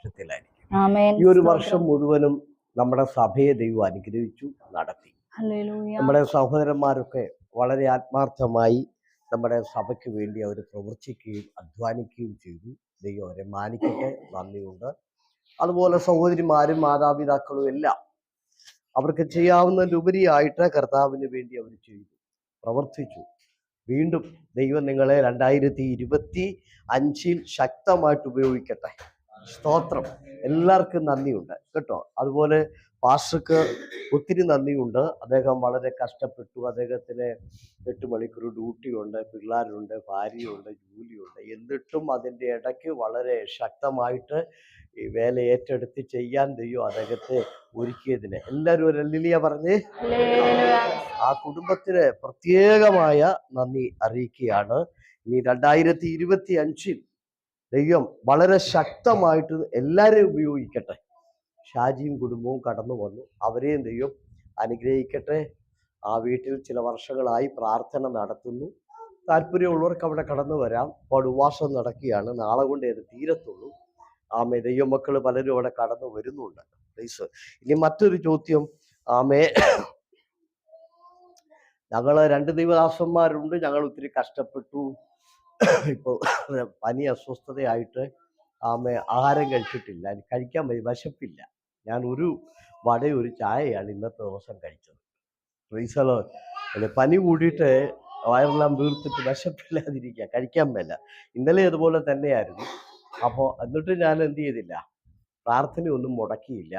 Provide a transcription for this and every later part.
സന്തോഷത്തിലായിരിക്കും. ആമേൻ. ഈ ഒരു വർഷം മുഴുവനും നമ്മുടെ സഭയെ ദൈവം അനുഗ്രഹിച്ചു നടത്തി. ഹല്ലേലൂയ. നമ്മുടെ സഹോദരന്മാരൊക്കെ വളരെ ആത്മാർത്ഥമായി നമ്മുടെ സഭയ്ക്ക് വേണ്ടി അവർ പ്രവർത്തിക്കുകയും അധ്വാനിക്കുകയും ചെയ്തു. ദൈവം അവരെ മാനിക്കട്ടെ, നന്ദിയുണ്ട്. അതുപോലെ സഹോദരിമാരും മാതാപിതാക്കളും എല്ലാം അവർക്ക് ചെയ്യാവുന്നതിലുപരിയായിട്ട് കർത്താവിന് വേണ്ടി അവർ ചെയ്തു, പ്രവർത്തിച്ചു. വീണ്ടും ദൈവം നിങ്ങളെ 2025 ശക്തമായിട്ട് ഉപയോഗിക്കട്ടെ. സ്തോത്രം. എല്ലാവർക്കും നന്ദിയുണ്ട് കേട്ടോ. അതുപോലെ പാസ്റ്റർക്ക് ഒത്തിരി നന്ദിയുണ്ട്. അദ്ദേഹം വളരെ കഷ്ടപ്പെട്ടു. അദ്ദേഹത്തിന് 8 മണിക്കൂർ ഡ്യൂട്ടിയുണ്ട്, പിള്ളേരുണ്ട്, ഭാര്യയുണ്ട്, ജോലിയുണ്ട്. എന്നിട്ടും അതിൻ്റെ ഇടയ്ക്ക് വളരെ ശക്തമായിട്ട് ഈ വേല ഏറ്റെടുത്ത് ചെയ്യാൻ ദൈവം അദ്ദേഹത്തെ ഒരുക്കിയതിന് എല്ലാവരും ഒരു ഹല്ലേലൂയ പറഞ്ഞേ. ആ കുടുംബത്തിന് പ്രത്യേകമായ നന്ദി അറിയിക്കുകയാണ്. ഇനി 2025 ദൈവം വളരെ ശക്തമായിട്ട് എല്ലാവരെയും ഉപയോഗിക്കട്ടെ. ഷാജിയും കുടുംബവും കടന്നു വന്നു, അവരെയും ദൈവം അനുഗ്രഹിക്കട്ടെ. ആ വീട്ടിൽ ചില വർഷങ്ങളായി പ്രാർത്ഥന നടത്തുന്നു. താല്പര്യമുള്ളവർക്ക് അവിടെ കടന്നു വരാം. ഇപ്പോൾ ഉപവാസം നടക്കുകയാണ്, നാളെ കൊണ്ടേ അത് തീരത്തുള്ളൂ. ആമേ. ദൈവമക്കൾ പലരും അവിടെ കടന്നു വരുന്നുണ്ട്. പ്ലീസ്. ഇനി മറ്റൊരു ചോദ്യം. ആമേ. ഞങ്ങൾ 2 ദൈവദാസന്മാരുണ്ട്. ഞങ്ങൾ ഒത്തിരി കഷ്ടപ്പെട്ടു. ഇപ്പോൾ പനി അസ്വസ്ഥതയായിട്ട് ആമേ ആഹാരം കഴിച്ചിട്ടില്ല, കഴിക്കാൻ വിശപ്പില്ല. ഞാൻ ഒരു വടയും ഒരു ചായയാണ് ഇന്നത്തെ ദിവസം കഴിച്ചത്. പ്രീസലോ അല്ലെ. പനി കൂടിയിട്ട് വയറെല്ലാം വീർത്തിട്ട് വിശപ്പില്ലാതിരിക്കുക, കഴിക്കാൻ മേല. ഇന്നലെ അതുപോലെ തന്നെയായിരുന്നു. അപ്പോൾ എന്നിട്ട് ഞാൻ എന്ത് ചെയ്തില്ല, പ്രാർത്ഥനയൊന്നും മുടക്കിയില്ല,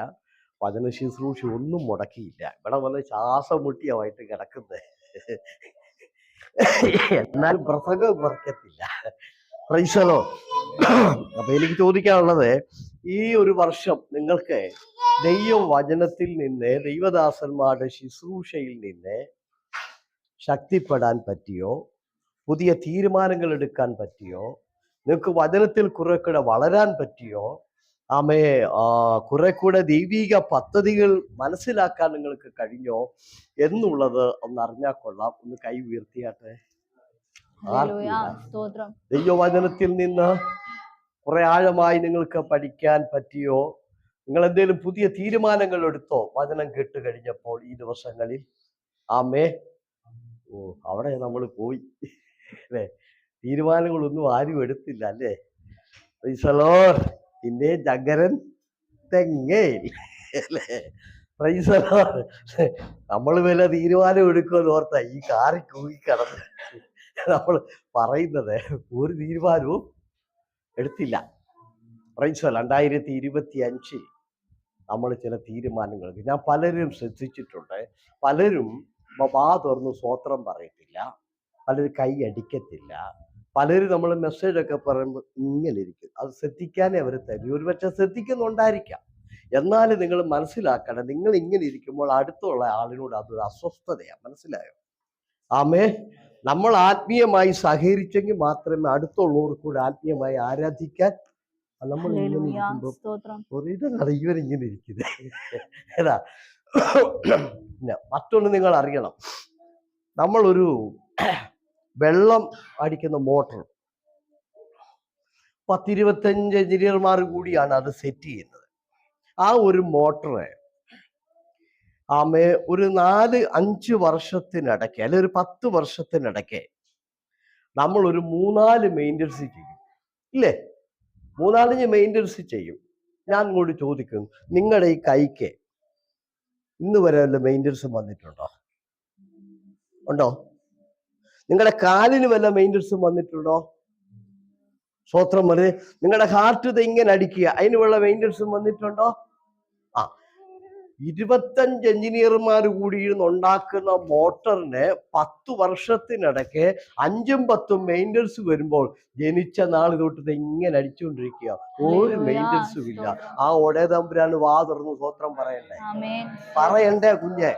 വചന ശുശ്രൂഷ ഒന്നും മുടക്കിയില്ല. ഇവിടെ വന്ന് ശ്വാസം മുട്ടിയായിട്ട് കിടക്കുന്നത്. എന്നാൽ പ്രസംഗം കുറയ്ക്കത്തില്ല. പ്രൈസലോ. അപ്പൊ എനിക്ക് ചോദിക്കാനുള്ളത്, ഈ ഒരു വർഷം നിങ്ങൾക്ക് ദൈവവചനത്തിൽ നിന്ന്, ദൈവദാസന്മാരുടെ ശുശ്രൂഷയിൽ നിന്ന് ശക്തിപ്പെടാൻ പറ്റിയോ? പുതിയ തീരുമാനങ്ങൾ എടുക്കാൻ പറ്റിയോ? നിങ്ങൾക്ക് വചനത്തിൽ കുറെ കൂടെ വളരാൻ പറ്റിയോ? ആമേ. കുറെ കൂടെ ദൈവിക പദ്ധതികൾ മനസ്സിലാക്കാൻ നിങ്ങൾക്ക് കഴിഞ്ഞോ എന്നുള്ളത് ഒന്ന് അറിഞ്ഞാൽ കൊള്ളാം. ഒന്ന് കൈ ഉയർത്തിയാട്ടെ. ദൈവവചനത്തിൽ നിന്ന് കുറെ ആഴമായി നിങ്ങൾക്ക് പഠിക്കാൻ പറ്റിയോ? നിങ്ങൾ എന്തെങ്കിലും പുതിയ തീരുമാനങ്ങൾ എടുത്തോ വചനം കേട്ട് കഴിഞ്ഞപ്പോൾ ഈ ദിവസങ്ങളിൽ? ആമേ. ഓ, അവിടെ നമ്മൾ പോയി അല്ലേ. തീരുമാനങ്ങളൊന്നും ആരും എടുത്തില്ല അല്ലേ. പിന്നെ ജഗരൻ തെങ്ങേ അല്ലേ. നമ്മൾ വല്ല തീരുമാനം എടുക്കുമെന്ന് ഓർത്ത ഈ കാറി കൂകിക്കടന്ന് നമ്മൾ പറയുന്നത്. ഒരു തീരുമാനവും എടുത്തില്ല. 2025 നമ്മൾ ചില തീരുമാനങ്ങൾ ഞാൻ പലരും ശ്രദ്ധിച്ചിട്ടുണ്ട്. പലരും വാ തുറന്ന് സ്വോത്രം പറയത്തില്ല, പലരും കൈ അടിക്കത്തില്ല, പലരും നമ്മൾ മെസ്സേജൊക്കെ പറയുമ്പോൾ ഇങ്ങനെ ഇരിക്കും. അത് ശ്രദ്ധിക്കാനേ അവർ തരും. ഒരുപക്ഷെ ശ്രദ്ധിക്കുന്നുണ്ടായിരിക്കാം. എന്നാലും നിങ്ങൾ മനസ്സിലാക്കണം, നിങ്ങൾ ഇങ്ങനെ ഇരിക്കുമ്പോൾ അടുത്തുള്ള ആളിനോട് അതൊരു അസ്വസ്ഥതയാണ്. മനസ്സിലായോ? ആമേ. നമ്മൾ ആത്മീയമായി സഹകരിച്ചെങ്കിൽ മാത്രമേ അടുത്തുള്ളവർക്ക് കൂടെ ആത്മീയമായി ആരാധിക്കാൻ. നമ്മൾ ഇങ്ങനെ ഇരിക്കുമ്പോൾ ഇതാണ് ഇവരിങ്ങനെ ഇരിക്കുന്നത് ഏതാ. മറ്റൊന്ന് നിങ്ങൾ അറിയണം, നമ്മളൊരു വെള്ളം അടിക്കുന്ന മോട്ടർ 10-25 എഞ്ചിനീയർമാർ കൂടിയാണ് അത് സെറ്റ് ചെയ്യുന്നത്. ആ ഒരു മോട്ടറ് ആമേ ഒരു 4-5 വർഷത്തിനിടയ്ക്ക്, അല്ലെ ഒരു 10 വർഷത്തിനിടയ്ക്ക് നമ്മൾ ഒരു 3-4 മെയിൻ്റനൻസ് ചെയ്യും ഇല്ലേ. 3-4 മെയിൻ്റനൻസ് ചെയ്യും. ഞാൻ ഇങ്ങോട്ട് ചോദിക്കുന്നു, നിങ്ങളുടെ ഈ കൈക്ക് ഇന്ന് വരെ വല്ല മെയിൻ്റനൻസും വന്നിട്ടുണ്ടോ? ഉണ്ടോ? നിങ്ങളുടെ കാലിന് വല്ല മെയിൻ്റനൻസും വന്നിട്ടുണ്ടോ? സ്വോത്രം വരെ. നിങ്ങളുടെ ഹാർട്ട് ഇത് ഇങ്ങനെ അടിക്കുക, അതിന് വല്ല മെയിൻ്റനൻസും വന്നിട്ടുണ്ടോ? 25 എഞ്ചിനീയർമാർ കൂടി ഉണ്ടാക്കുന്ന മോട്ടറിന് 10 വർഷത്തിനിടയ്ക്ക് 5-10 മെയിൻ്റനൻസ് വരുമ്പോൾ ജനിച്ച നാൾ തൊട്ട് ഇങ്ങനെ അടിച്ചുകൊണ്ടിരിക്കുക, ഒരു മെയിൻ്റനൻസും ഇല്ല. ആ ഒടേ തമ്പുരാന് വാ തുറന്ന് സ്വോത്രം പറയണ്ടേ? പറയണ്ടേ കുഞ്ഞെ?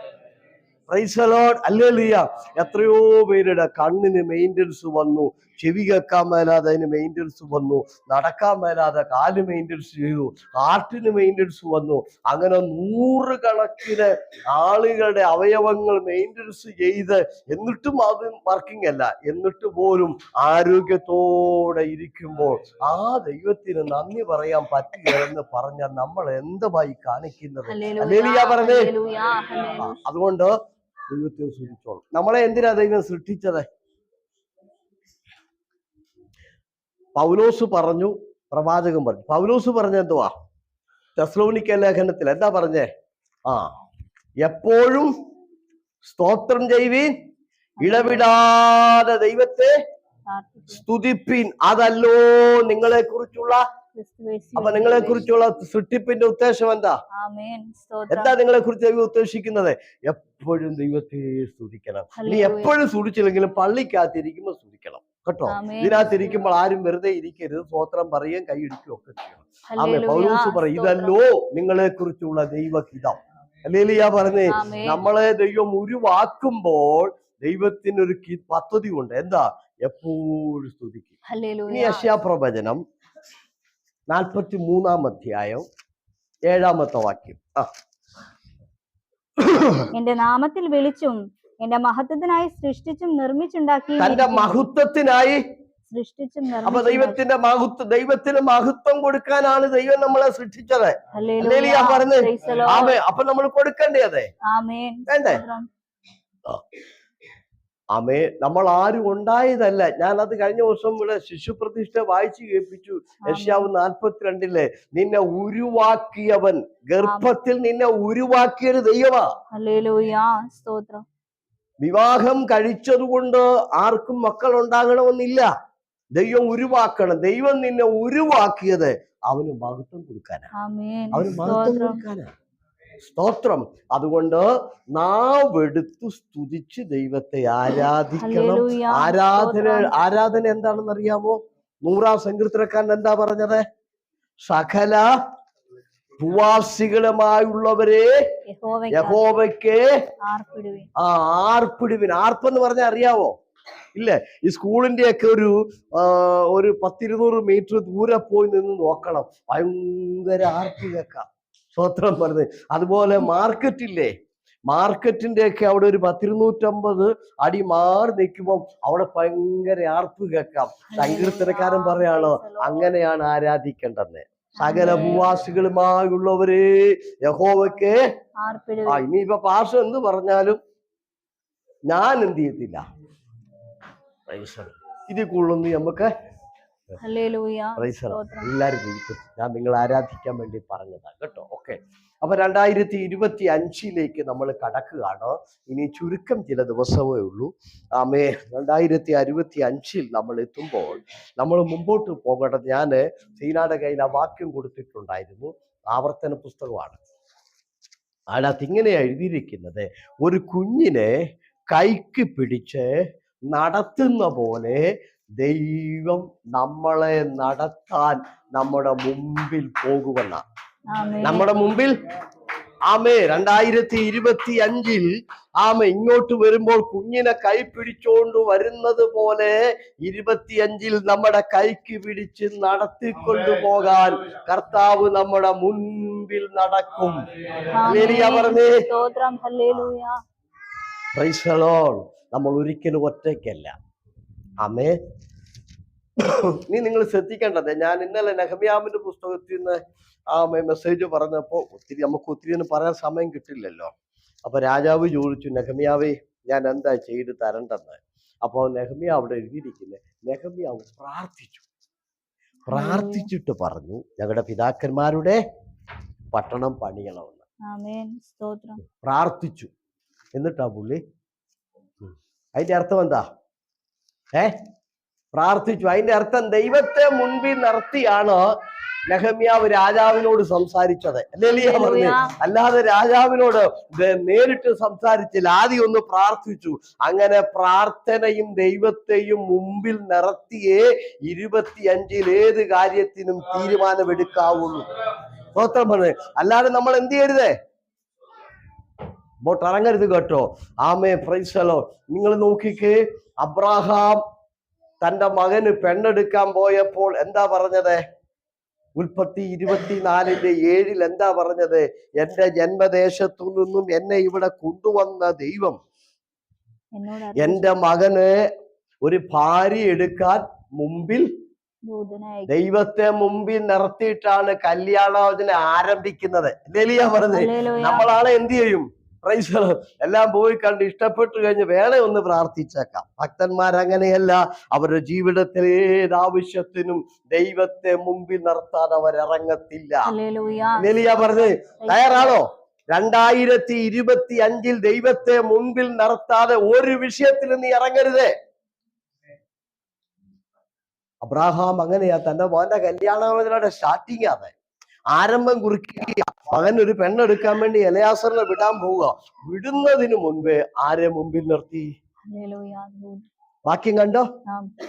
Price the Lord. ഹല്ലേലൂയ. എത്രയോ പേരുടെ കണ്ണിന് മെയിൻ്റനൻസ് വന്നു, ചെവി കേൾക്കാൻ മേലാതെ അതിന് മെയിൻ്റനൻസ് വന്നു, നടക്കാൻ മേലാതെ കാല് മെയിൻ്റനൻസ് ചെയ്തു, ഹാർട്ടിന് മെയിൻ്റനൻസ് വന്നു. അങ്ങനെ 100 കണക്കിന് ആളുകളുടെ അവയവങ്ങൾ മെയിൻ്റനൻസ് ചെയ്ത് എന്നിട്ടും അത് വർക്കിംഗ് അല്ല, എന്നിട്ട് പോലും ആരോഗ്യത്തോടെ ഇരിക്കുമ്പോൾ ആ ദൈവത്തിന് നന്ദി പറയാൻ പറ്റുകയെന്ന് പറഞ്ഞാൽ നമ്മൾ എന്തുമായി കാണിക്കുന്നത്? ഹല്ലേലൂയ പറഞ്ഞേ. അതുകൊണ്ട് ദൈവത്തെ സൂക്ഷിച്ചോളും. നമ്മളെ എന്തിനാ ദൈവം സൃഷ്ടിച്ചത്? പൗലോസ് പറഞ്ഞു, പ്രവാചകൻ പറഞ്ഞു. പൗലോസ് പറഞ്ഞ എന്തുവാ? തെസ്സലോനിക്ക ലേഖനത്തിൽ എന്താ പറഞ്ഞേ? എപ്പോഴും സ്തോത്രം ചെയ്യുവീൻ, ഇടവിടാതെ ദൈവത്തെ സ്തുതിപ്പീൻ, അതല്ലോ നിങ്ങളെ കുറിച്ചുള്ള. അപ്പൊ നിങ്ങളെ കുറിച്ചുള്ള സൃഷ്ടിപ്പിന്റെ ഉദ്ദേശം എന്താ? എന്താ നിങ്ങളെ കുറിച്ച് ദൈവം ഉദ്ദേശിക്കുന്നത്? എപ്പോഴും ദൈവത്തെ സ്തുതിക്കണം. ഇനി എപ്പോഴും സ്തുതിച്ചില്ലെങ്കിലും പള്ളിക്കകത്തിരിക്കുമ്പോൾ സ്തുതിക്കണം കേട്ടോ. ഇതിനകത്തിരിക്കുമ്പോൾ ആരും വെറുതെ ഇരിക്കരുത്, സ്തോത്രം പറയുകയും കൈയിടിക്കുകയും ഒക്കെ ചെയ്യണം. ആമേൻ. പൗലോസ് പറയും, ഇതല്ലോ നിങ്ങളെ കുറിച്ചുള്ള ദൈവഹിതം. ഹല്ലേലൂയ പറഞ്ഞേ. നമ്മളെ ദൈവം ഉരുവാക്കുമ്പോൾ ദൈവത്തിനൊരു പദ്ധതി ഉണ്ട്. എന്താ? എപ്പോഴും സ്തുതിക്കും. ഇനി യെശയ്യാപ്രവചനം 43-ാം അധ്യായം 7-ാമത്തെ വാക്യം. എന്റെ നാമത്തിൽ വിളിച്ചും എന്റെ മഹത്വത്തിനായി സൃഷ്ടിച്ചും നിർമ്മിച്ചുണ്ടാക്കി. തന്റെ മഹത്വത്തിനായി സൃഷ്ടിച്ചും. അപ്പൊ ദൈവത്തിന് മഹത്വം കൊടുക്കാനാണ് ദൈവം നമ്മളെ സൃഷ്ടിച്ചത്. ഹല്ലേലൂയ പറഞ്ഞേ. ആമേൻ. അപ്പൊ നമ്മൾ കൊടുക്കണ്ടേ? അതെ, വേണ്ടേ? ആമേ. നമ്മൾ ആരും ഉണ്ടായതല്ല. ഞാനത് കഴിഞ്ഞ ദിവസം ഇവിടെ ശിശുപ്രതിഷ്ഠ വായിച്ചു കേൾപ്പിച്ചു. യെശയ്യാവ് 42-ലെ നിന്നെ ഉരുവാക്കിയവൻ, ഗർഭത്തിൽ നിന്നെ ഉരുവാക്കിയൊരു ദൈവമാ. ഹല്ലേലൂയ, സ്തോത്രം. വിവാഹം കഴിച്ചതുകൊണ്ട് ആർക്കും മക്കൾ ഉണ്ടാകണമെന്നില്ല. ദൈവം ഉരുവാക്കണം. ദൈവം നിന്നെ ഉരുവാക്കിയത് അവന് മഹത്വം കൊടുക്കാനാ. അവന് മഹത്വം കൊടുക്കാനാ. സ്തോത്രം. അതുകൊണ്ട് നാവെടുത്ത് സ്തുതിച്ച് ദൈവത്തെ ആരാധിക്കണം. ആരാധന എന്താണെന്ന് അറിയാമോ? 100-ാം സങ്കീർത്തനക്കാരൻ എന്താ പറഞ്ഞത്? സകല ഭൂവാസികളുമായുള്ളവരെ യഹോവയ്ക്ക് ആർപ്പിടുവിൻ. ആർപ്പെന്ന് പറഞ്ഞാൽ അറിയാവോ? ഇല്ലേ? ഈ സ്കൂളിന്റെ ഒക്കെ ഒരു 10-200 മീറ്റർ ദൂരെ പോയി നിന്ന് നോക്കണം, ഭയങ്കര ആർപ്പ് കേൾക്കാം. സ്തോത്രം പറഞ്ഞ്. അതുപോലെ മാർക്കറ്റില്ലേ, മാർക്കറ്റിന്റെ ഒക്കെ അവിടെ ഒരു 10-250 അടി മാറി നിൽക്കുമ്പോൾ അവിടെ ഭയങ്കര ആർപ്പ് കേൾക്കാം. സങ്കീർത്തനക്കാരൻ പറയാണോ, അങ്ങനെയാണ് ആരാധിക്കേണ്ടത്. സകല ഭൂവാസികളുമായുള്ളവരെ യഹോവയ്ക്ക്. ഇനിയിപ്പൊ പാഷ എന്ത് പറഞ്ഞാലും ഞാൻ എന്ത് ചെയ്യത്തില്ല, ഇതിൽ കൂടുതലൊന്നും നമുക്ക്. എല്ലാരും ഞാൻ നിങ്ങൾ ആരാധിക്കാൻ വേണ്ടി പറഞ്ഞതാ കേട്ടോ. ഓക്കെ. അപ്പൊ 2025 നമ്മൾ കടക്കുകയാണ്. ഇനി ചുരുക്കം ചില ദിവസമേ ഉള്ളൂ. ആമേ. 2025 നമ്മൾ എത്തുമ്പോൾ നമ്മൾ മുമ്പോട്ട് പോകേണ്ടത്. ഞാൻ സീനാടെ കയ്യിൽ ആ വാക്യം കൊടുത്തിട്ടുണ്ടായിരുന്നു. ആവർത്തന പുസ്തകമാണ്. അതിനകത്ത് ഇങ്ങനെയാ എഴുതിയിരിക്കുന്നത്, ഒരു കുഞ്ഞിനെ കൈക്ക് പിടിച്ച് നടത്തുന്ന പോലെ ദൈവം നമ്മളെ നടത്താൻ നമ്മുടെ മുമ്പിൽ പോകുമെന്ന. നമ്മുടെ മുമ്പിൽ. ആമേ. 2025 ആമ ഇങ്ങോട്ട് വരുമ്പോൾ കുഞ്ഞിനെ കൈ പിടിച്ചോണ്ട് വരുന്നത് പോലെ 25 നമ്മുടെ കൈക്ക് പിടിച്ച് നടത്തിക്കൊണ്ടുപോകാൻ കർത്താവ് നമ്മുടെ മുൻപിൽ നടക്കും. പറഞ്ഞേ. Price the Lord. നമ്മൾ ഒരിക്കലും ഒറ്റയ്ക്കല്ല. ആമേ. ഇനി നിങ്ങൾ ശ്രദ്ധിക്കേണ്ടത്, ഞാൻ ഇന്നലെ നെഹമ്യാവിന്റെ പുസ്തകത്തിൽ നിന്ന് മെസ്സേജ് പറഞ്ഞപ്പോൾ നമുക്ക് ഒത്തിരി ഒന്നും പറയാൻ സമയം കിട്ടില്ലല്ലോ. അപ്പൊ രാജാവ് ചോദിച്ചു, നെഹമ്യാവേ ഞാൻ എന്താ ചെയ്ത് തരണ്ടെന്ന്. അപ്പോൾ നെഹമ്യാവ് അവിടെ എഴുതിയിരിക്കുന്നത്, നെഹമ്യാവ് പ്രാർത്ഥിച്ചിട്ട് പറഞ്ഞു, ഞങ്ങളുടെ പിതാക്കന്മാരുടെ പട്ടണം പണിയണമെന്ന് പ്രാർത്ഥിച്ചു. എന്നിട്ടാ പുള്ളി. അതിന്റെ അർത്ഥം എന്താ? പ്രാർത്ഥിച്ചു. അതിന്റെ അർത്ഥം ദൈവത്തെ മുൻപിൽ നിർത്തിയാണ് നെഹമ്യാവ് രാജാവിനോട് സംസാരിച്ചത്. പറഞ്ഞു. അല്ലാതെ രാജാവിനോട് നേരിട്ട് സംസാരിച്ചില്ല. ആദ്യം ഒന്ന് പ്രാർത്ഥിച്ചു. അങ്ങനെ പ്രാർത്ഥനയും ദൈവത്തെയും മുമ്പിൽ നിർത്തിയേ 25 ഏത് കാര്യത്തിനും തീരുമാനമെടുക്കാവുള്ളൂ. സ്തോത്രം പറഞ്ഞു. അല്ലാതെ നമ്മൾ എന്ത് ചെയ്യരുതേ? ബോട്ട് ഇറങ്ങരുത് കേട്ടോ. ആമേ, പ്രൈസ് ദി ലോർഡ്. നിങ്ങൾ നോക്കിക്കേ, അബ്രാഹാം തന്റെ മകന് പെണ്ണെടുക്കാൻ പോയപ്പോൾ എന്താ പറഞ്ഞത്? ഉൽപ്പത്തി 24:7 എന്താ പറഞ്ഞത്? എന്റെ ജന്മദേശത്തു നിന്നും എന്നെ ഇവിടെ കൊണ്ടുവന്ന ദൈവം എന്റെ മകന് ഒരു ഭാര്യ എടുക്കാൻ മുമ്പിൽ ദൈവത്തെ മുമ്പിൽ നിർത്തിയിട്ടാണ് കല്യാണോചന ആരംഭിക്കുന്നത്. ലേലിയ പറഞ്ഞത്. നമ്മളാണ് എന്ത് ചെയ്യും? Price the Lord. എല്ലാം പോയി കണ്ട് ഇഷ്ടപ്പെട്ടു കഴിഞ്ഞ് വേണേ ഒന്ന് പ്രാർത്ഥിച്ചേക്കാം. ഭക്തന്മാരങ്ങനെയല്ല. അവരുടെ ജീവിതത്തിൽ ഏതാവശ്യത്തിനും ദൈവത്തെ മുമ്പിൽ നിർത്താതെ അവരിറങ്ങത്തില്ല. ലേലിയ പറഞ്ഞത്. തയ്യാറാണോ? 2025 ദൈവത്തെ മുൻപിൽ നിർത്താതെ ഒരു വിഷയത്തിൽ നീ ഇറങ്ങരുത്. അബ്രാഹാം അങ്ങനെയാ. തന്റെ മോന്റെ കല്യാണങ്ങളുടെ സ്റ്റാർട്ടിങ് ആണ്, ആരംഭം കുറിക്കുക. മകൻ ഒരു പെണ്ണെടുക്കാൻ വേണ്ടി എലയാസറിനെ വിടാൻ പോവുക. വിടുന്നതിന് മുൻപേ ആരെ മുമ്പിൽ നിർത്തി? വാക്യം കണ്ടോ?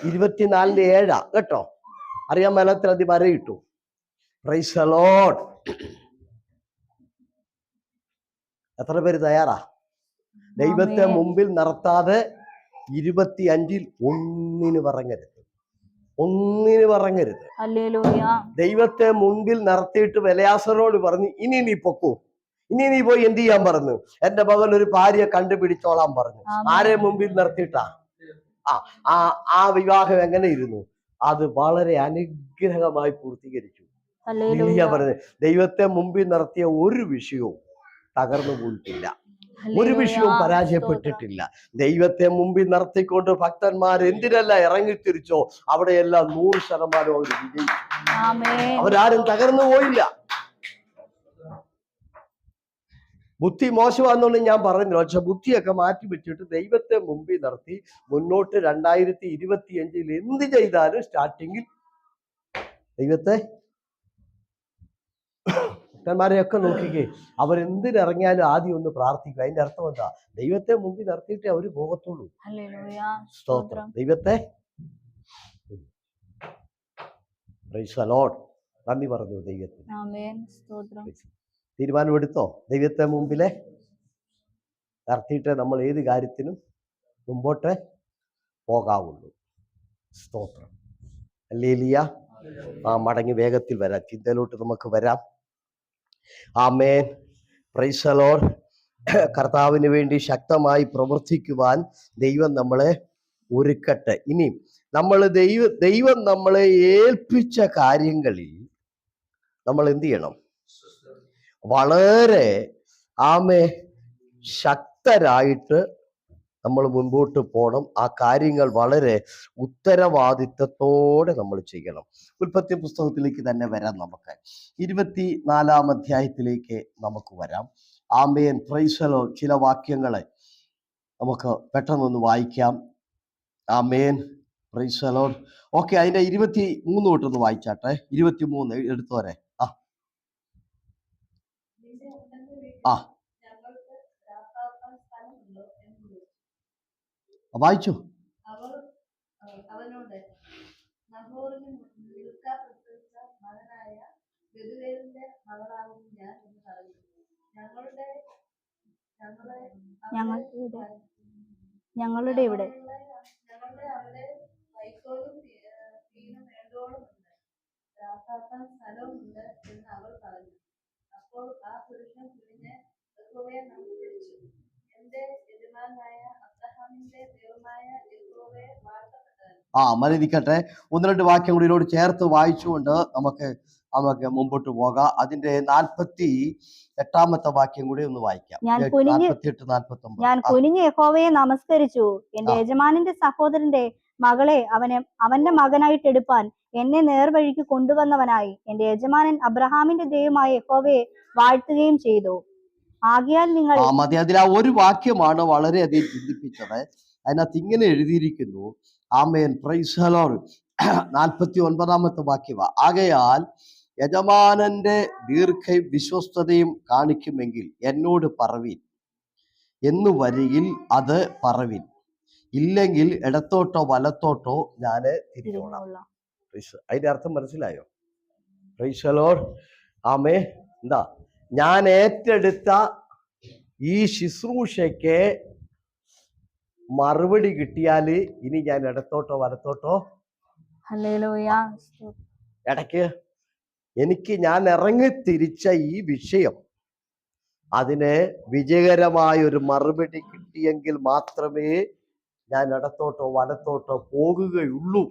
24:7 കേട്ടോ. അറിയാൻ മേലത്തിൽ അതി വരയിട്ടു. Price the Lord. എത്ര പേര് തയ്യാറാ? ദൈവത്തെ മുമ്പിൽ നിർത്താതെ 25 ഒന്നിന് പറഞ്ഞരുത്. ദൈവത്തെ മുൻപിൽ നിർത്തിയിട്ട് എലയാസറിനോട് പറഞ്ഞു, ഇനി നീ പൊക്കോ, ഇനി നീ പോയി എന്ത് ചെയ്യാൻ പറഞ്ഞു? എന്റെ മകൻ ഒരു ഭാര്യയെ കണ്ടുപിടിച്ചോളാൻ പറഞ്ഞു. ആരെ മുമ്പിൽ നിർത്തിയിട്ടാ? ആ വിവാഹം എങ്ങനെ ഇരുന്നു? അത് വളരെ അനുഗ്രഹമായി പൂർത്തീകരിച്ചു. പറഞ്ഞു, ദൈവത്തെ മുമ്പിൽ നിർത്തിയ ഒരു വിഷയവും തകർന്നു പോയിട്ടില്ല, ഒരു വിഷയവും പരാജയപ്പെട്ടിട്ടില്ല. ദൈവത്തെ മുമ്പിൽ നിർത്തിക്കൊണ്ട് ഭക്തന്മാർ എന്തിനല്ല ഇറങ്ങിത്തിരിച്ചോ അവിടെയെല്ലാം 100% അവർ വിജയിച്ചു. അവരാരും തകർന്നു പോയില്ല. ബുദ്ധി മോശമാണെന്നുകൊണ്ട് ഞാൻ പറഞ്ഞില്ല. പക്ഷെ ബുദ്ധിയൊക്കെ മാറ്റി വെച്ചിട്ട് ദൈവത്തെ മുമ്പിൽ നിർത്തി മുന്നോട്ട് 2025 എന്ത് ചെയ്താലും സ്റ്റാർട്ടിങ്ങിൽ ദൈവത്തെ ഭക്തന്മാരെയൊക്കെ നോക്കിക്കേ. അവരെന്തിനിറങ്ങിയാലും ആദ്യം ഒന്ന് പ്രാർത്ഥിക്കുക. അതിന്റെ അർത്ഥം എന്താ? ദൈവത്തെ മുമ്പിൽ നിർത്തിയിട്ടേ അവര് പോകത്തുള്ളൂ. സ്തോത്രം. ദൈവത്തെ പ്രൈസ് ദി ലോർഡ്. നന്ദി പറഞ്ഞു ദൈവത്തിന്. തീരുമാനമെടുത്തോ? ദൈവത്തെ മുമ്പിലെ നിർത്തിയിട്ടേ നമ്മൾ ഏത് കാര്യത്തിനും മുമ്പോട്ട് പോകാവുള്ളൂ. സ്തോത്രം. ഹല്ലേലൂയ. മടങ്ങി വേഗത്തിൽ വരാം. ചിന്തയിലോട്ട് നമുക്ക് വരാം. ആമേൻ. Praise the Lord. കർത്താവിന് വേണ്ടി ശക്തമായി പ്രവർത്തിക്കുവാൻ ദൈവം നമ്മളെ ഒരുക്കട്ടെ. ഇനി നമ്മൾ ദൈവം നമ്മളെ ഏൽപ്പിച്ച കാര്യങ്ങളിൽ നമ്മൾ എന്ത് ചെയ്യണം? വളരെ ശക്തരായിട്ട് നമ്മൾ മുൻപോട്ട് പോകണം. ആ കാര്യങ്ങൾ വളരെ ഉത്തരവാദിത്വത്തോടെ നമ്മൾ ചെയ്യണം. ഉൽപ്പത്തി പുസ്തകത്തിലേക്ക് തന്നെ വരാം. നമുക്ക് 24-ാം അധ്യായത്തിലേക്ക് നമുക്ക് വരാം. ആമേൻ. Praise the Lord. ചില വാക്യങ്ങളെ നമുക്ക് പെട്ടെന്നൊന്ന് വായിക്കാം. ആമേൻ. Praise the Lord. ഓക്കെ, അതിന്റെ 23 തൊട്ടൊന്ന് വായിച്ചാട്ടെ. 23 എടുത്തോരെ. വായിച്ചു. ഞങ്ങളുടെ ഇവിടെ മരിക്കട്ടെ. 1-2 വാക്യം കൂടി ഇതിനോട് ചേർത്ത് വായിച്ചുകൊണ്ട് നമുക്ക് മുമ്പോട്ട് പോകാം. അതിന്റെ 48-ാമത്തെ വാക്യം കൂടി ഒന്ന് വായിക്കാം. 48-49. ഞാൻ കുനിഞ്ഞ് യഹോവയെ നമസ്കരിച്ചു. എന്റെ യജമാനന്റെ സഹോദരന്റെ മകളെ അവന്റെ മകനായിട്ട് എടുപ്പാൻ എന്നെ നേർവഴിക്ക് കൊണ്ടുവന്നവനായി എന്റെ യജമാനൻ അബ്രഹാമിന്റെ ദൈവമായ യഹോവയെ വാഴ്ത്തുകയും ചെയ്തു. ആകയാൽ നിങ്ങൾ മതി. അതിൽ ആ ഒരു വാക്യമാണ് വളരെയധികം ചിന്തിപ്പിച്ചത്. അതിനകത്ത് ഇങ്ങനെ എഴുതിയിരിക്കുന്നു. ആമേൻ. Praise the Lord. 49-ാമത്തെ വാക്യം. ആകയാൽ യജമാനന്റെ ദീർഘയും വിശ്വസ്തതയും കാണിക്കുമെങ്കിൽ എന്നോട് പറവിൻ എന്ന് വരികിൽ അത് പറവിൻ, ഇല്ലെങ്കിൽ ഇടത്തോട്ടോ വലത്തോട്ടോ ഞാന് തിരിഞ്ഞോളാം. അതിന്റെ അർത്ഥം മനസ്സിലായോ? Price the Lord. ആമേ. എന്താ? ഞാൻ ഏറ്റെടുത്ത ഈ ശുശ്രൂഷയ്ക്ക് മറുപടി കിട്ടിയാൽ ഇനി ഞാൻ ഇടത്തോട്ടോ വലത്തോട്ടോ ഹല്ലേലൂയ. ഇടയ്ക്ക് എനിക്ക് ഞാൻ ഇറങ്ങിത്തിരിച്ച ഈ വിഷയം അതിന് വിജയകരമായ ഒരു മറുപടി കിട്ടിയെങ്കിൽ മാത്രമേ ഞാൻ ഇടത്തോട്ടോ വലത്തോട്ടോ പോകുകയുള്ളൂ.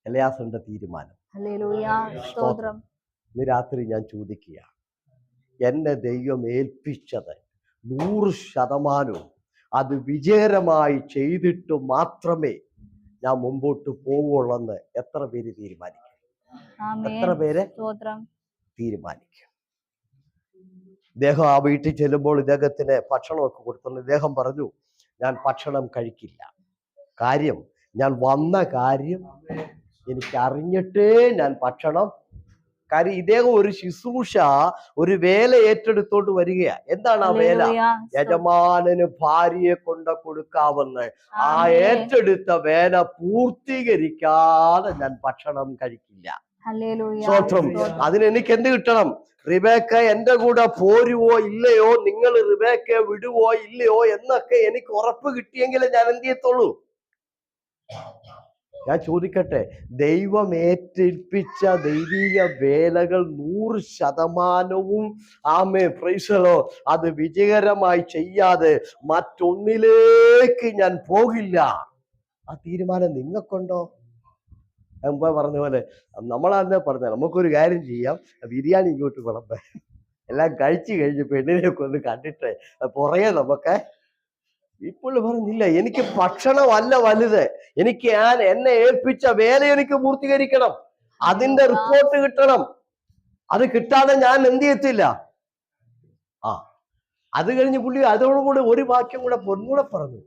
എലയാസന്റെ തീരുമാനം. ഹല്ലേലൂയ. സ്തോത്രം. ഇന്ന് രാത്രി ഞാൻ ചോദിക്കുക, എന്നെ ദൈവം ഏൽപ്പിച്ചത് 100% അത് വിജയകരമായി ചെയ്തിട്ട് മാത്രമേ ഞാൻ മുമ്പോട്ട് പോവുള്ളെന്ന് എത്ര പേര് തീരുമാനിക്കും? എത്ര പേര് തീരുമാനിക്കും? ഇദ്ദേഹം ആ വീട്ടിൽ ചെല്ലുമ്പോൾ ഇദ്ദേഹത്തിന് ഭക്ഷണമൊക്കെ കൊടുത്തുകൊണ്ട് ഇദ്ദേഹം പറഞ്ഞു, ഞാൻ ഭക്ഷണം കഴിക്കില്ല. കാര്യം, ഞാൻ വന്ന കാര്യം എനിക്ക് അറിഞ്ഞിട്ടേ ഞാൻ ഭക്ഷണം. കാര്യം ഇദ്ദേഹം ഒരു ശുശ്രൂഷ, ഒരു വേല ഏറ്റെടുത്തോണ്ട് വരികയാ. എന്താണ് ആ വേല? യജമാനന് ഭാര്യയെ കൊണ്ട് കൊടുക്കാമെന്ന്. ആ ഏറ്റെടുത്ത വേല പൂർത്തീകരിക്കാതെ ഞാൻ ഭക്ഷണം കഴിക്കില്ല. സ്തോത്രം. അതിന് എനിക്ക് എന്ത് കിട്ടണം? റിബേക്ക എന്റെ കൂടെ പോരുവോ ഇല്ലയോ, നിങ്ങൾ റിബേക്ക വിടുവോ ഇല്ലയോ എന്നൊക്കെ എനിക്ക് ഉറപ്പ് കിട്ടിയെങ്കിലേ ഞാൻ എന്ത് ചെയ്യത്തുള്ളൂ. ഞാൻ ചോദിക്കട്ടെ, ദൈവം ഏറ്റേൽപ്പിച്ച ദൈവീക വേലകൾ 100% ആമേ പ്രൈസലോ അത് വിജയകരമായി ചെയ്യാതെ മറ്റൊന്നിലേക്ക് ഞാൻ പോകില്ല. ആ തീരുമാനം നിങ്ങൾക്കുണ്ടോ? മുമ്പേ പറഞ്ഞ പോലെ നമ്മളാന്നെ പറഞ്ഞ നമുക്കൊരു കാര്യം ചെയ്യാം, ബിരിയാണി ഇങ്ങോട്ട് വിളമ്പേ, എല്ലാം കഴിച്ചു കഴിഞ്ഞ് പെണ്ണിനെയൊക്കെ ഒന്ന് കണ്ടിട്ട് പുറകെ നമുക്ക്. ഇപ്പോൾ പറഞ്ഞില്ല, എനിക്ക് ഭക്ഷണമല്ല വലുത്, എനിക്ക് എന്നെ ഏൽപ്പിച്ച വേല എനിക്ക് പൂർത്തീകരിക്കണം. അതിന്റെ റിപ്പോർട്ട് കിട്ടണം. അത് കിട്ടാതെ ഞാൻ എന്ത് ചെയ്യത്തില്ല. അത് കഴിഞ്ഞ് പുള്ളി അതോടുകൂടി ഒരു വാക്യം കൂടെ പൊന്നൂടെ പറഞ്ഞു,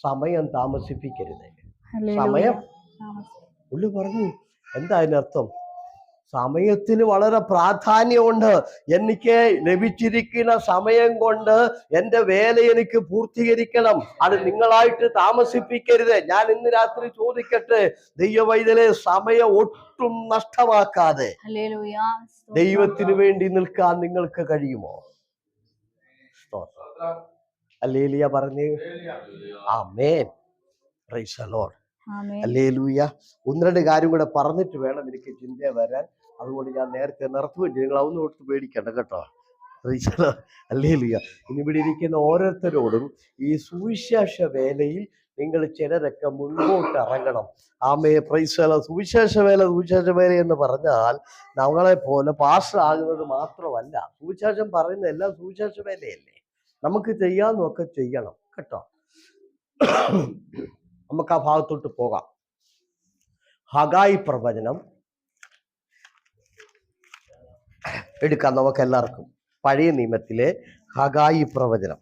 സമയം താമസിപ്പിക്കരുത്. സമയം പുള്ളി പറഞ്ഞു. എന്താ അതിനർത്ഥം? സമയത്തിന് വളരെ പ്രാധാന്യമുണ്ട്. എനിക്ക് ലഭിച്ചിരിക്കുന്ന സമയം കൊണ്ട് എൻ്റെ വേല എനിക്ക് പൂർത്തീകരിക്കണം. അത് നിങ്ങളായിട്ട് താമസിപ്പിക്കരുത്. ഞാൻ ഇന്ന് രാത്രി ചോദിക്കട്ടെ, ദൈവവൈതലെ, സമയം ഒട്ടും നഷ്ടമാക്കാതെ ദൈവത്തിന് വേണ്ടി നിൽക്കാൻ നിങ്ങൾക്ക് കഴിയുമോ? ഹല്ലേലൂയ പറഞ്ഞ് ആമേൻ. Praise the Lord. ഹല്ലേലൂയ. 1-2 കാര്യം കൂടെ പറഞ്ഞിട്ട് വേണം എനിക്ക് ചിന്ത വരാൻ. അതുകൊണ്ട് ഞാൻ നേരത്തെ നിർത്തുകയും ചെയ്യും. നിങ്ങൾ അതൊന്നും ഓർത്ത് പേടിക്കണ്ട കേട്ടോ. ഹല്ലേലൂയ. ഇനി ഇവിടെ ഇരിക്കുന്ന ഓരോരുത്തരോടും ഈ സുവിശേഷ വേലയിൽ നിങ്ങൾ ചിലരൊക്കെ മുൻപോട്ട് ഇറങ്ങണം. ആമേ പ്രൈസ് ദി ലോർഡ്. സുവിശേഷ വേല എന്ന് പറഞ്ഞാൽ നമ്മളെ പോലെ പാസ്റ്റർ ആകുന്നത് മാത്രമല്ല. സുവിശേഷം പറയുന്ന എല്ലാം സുവിശേഷ വേലയല്ലേ. നമുക്ക് ചെയ്യാവുന്നതൊക്കെ ചെയ്യണം കേട്ടോ. നമുക്ക് ആ ഭാഗത്തോട്ട് പോകാം. ഹഗായി പ്രവചനം എടുക്കാം നമുക്ക് എല്ലാവർക്കും. പഴയ നിയമത്തിലെ ഹഗായി പ്രവചനം.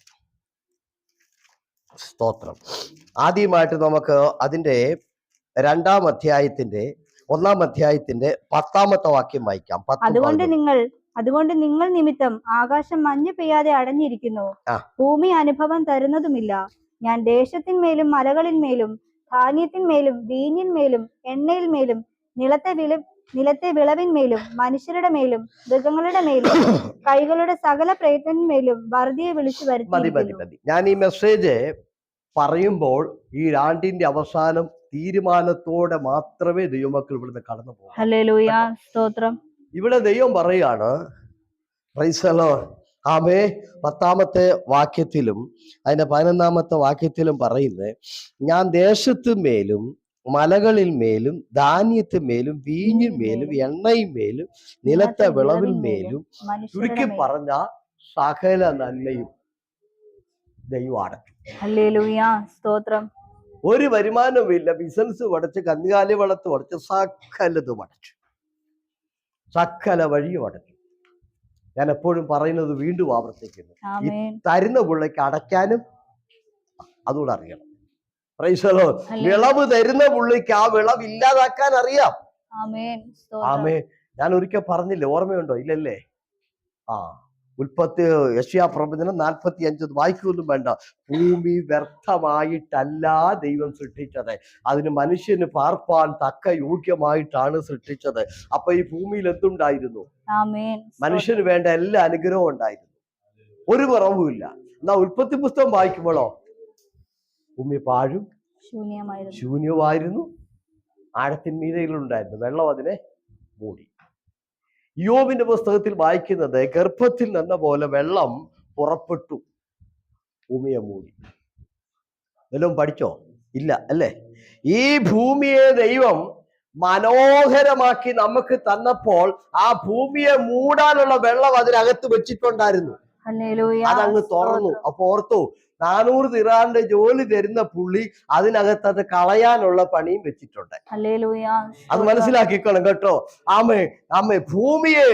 സ്തോത്രം. ആദ്യമായിട്ട് നമുക്ക് അതിൻ്റെ 2-ാം അധ്യായത്തിന്റെ 1-ാം അധ്യായത്തിന്റെ 10-ാമത്തെ വാക്യം വായിക്കാം. അതുകൊണ്ട് നിങ്ങൾ നിമിത്തം ആകാശം മഞ്ഞ് പെയ്യാതെ അടഞ്ഞിരിക്കുന്നു, ഭൂമി അനുഭവം തരുന്നതുമില്ല. ഞാൻ ദേശത്തിന്മേലും മലകളിന്മേലും ധാന്യത്തിന്മേലും വീഞ്ഞിന്മേലും എണ്ണയിന്മേലും നിലത്തെ വിളവിന്മേലും മനുഷ്യരുടെ മേലും മൃഗങ്ങളുടെ മേലും കൈകളുടെ സകല പ്രയത്നത്തിന്മേലും വറുതിയെ വിളിച്ചു വരുത്തി. ഞാൻ ഈ മെസ്സേജ് പറയുമ്പോൾ ഈ ആണ്ടിന്റെ അവസാനം തീരുമാനത്തോടെ മാത്രമേ ദൈവമക്കൾ ഇവിടുന്ന് കടന്നു പോകും. ഹല്ലേലൂയ. സ്തോത്രം. ഇവിടെ ദൈവം പറയാണ്, പ്രൈസ് ദി ലോർഡ്. ആമേ 10-ാമത്തെ വാക്യത്തിലും അതിന്റെ 11-ാമത്തെ വാക്യത്തിലും പറയുന്നത്, ഞാൻ ദേശത്തുമേലും മലകളിൽ മേലും ധാന്യത്തിന്മേലും വീഞ്ഞിന്മേലും എണ്ണയിന്മേലും നിലത്തെ വിളവിന്മേലും, ചുരുക്കി പറഞ്ഞ സകല നന്മയും ദൈവം അടച്ചു. ഹല്ലേലൂയ. സ്തോത്രം. ഒരു വരുമാനവുമില്ല. ബിസിനസ് അടച്ച്, കന്നുകാലി വളർത്ത് അടച്ച്, സകലതും അടച്ചു, സകല വഴിയും അടച്ചു. ഞാൻ എപ്പോഴും പറയുന്നത് വീണ്ടും ആവർത്തിക്കുന്നു, ഈ തരുന്ന പുള്ളിക്ക് അടയ്ക്കാനും അതുകൂടെ അറിയണം. Price the Lord. വിളവ് തരുന്ന പുള്ളിക്ക് ആ വിളവ് ഇല്ലാതാക്കാൻ അറിയാം. ആമേൻ. ഞാൻ ഒരിക്കൽ പറഞ്ഞില്ലേ, ഓർമ്മയുണ്ടോ? ഇല്ലല്ലേ? യെശയ്യാ പ്രവചനം 45 വായിക്കൊന്നും വേണ്ട. ഭൂമി വ്യർത്ഥമായിട്ടല്ല ദൈവം സൃഷ്ടിച്ചത്, അതിന് മനുഷ്യന് പാർപ്പാൻ തക്ക യോഗ്യമായിട്ടാണ് സൃഷ്ടിച്ചത്. അപ്പൊ ഈ ഭൂമിയിൽ എന്തുണ്ടായിരുന്നു? മനുഷ്യന് വേണ്ട എല്ലാ അനുഗ്രഹവും ഉണ്ടായിരുന്നു. ഒരു കുറവുമില്ല. എന്നാ ഉൽപ്പത്തി പുസ്തകം വായിക്കുമ്പോഴോ ഭൂമി പാഴും ശൂന്യമായിരുന്നു, ആഴത്തിന്മീതയിലുണ്ടായിരുന്നു, വെള്ളം അതിനെ മൂടി. യോബിന്റെ പുസ്തകത്തിൽ വായിക്കുന്നത് ഗർഭത്തിൽ നിന്ന പോലെ വെള്ളം പുറപ്പെട്ടു, ഭൂമിയെ മൂടി. വല്ലതും പഠിച്ചോ? ഇല്ല അല്ലേ? ഈ ഭൂമിയെ ദൈവം മനോഹരമാക്കി നമുക്ക് തന്നപ്പോൾ ആ ഭൂമിയെ മൂടാനുള്ള വെള്ളം അതിനകത്ത് വെച്ചിട്ടുണ്ടായിരുന്നു. അതങ്ങ് തുറന്നു. അപ്പൊ ഓർത്തു, 400 ദിനാറിന്റെ ജോലി തരുന്ന പുള്ളി അതിനകത്ത് അത് കളയാനുള്ള പണിയും വെച്ചിട്ടുണ്ട്. അത് മനസ്സിലാക്കിക്കോണം കേട്ടോ. ആമേ ഭൂമിയെ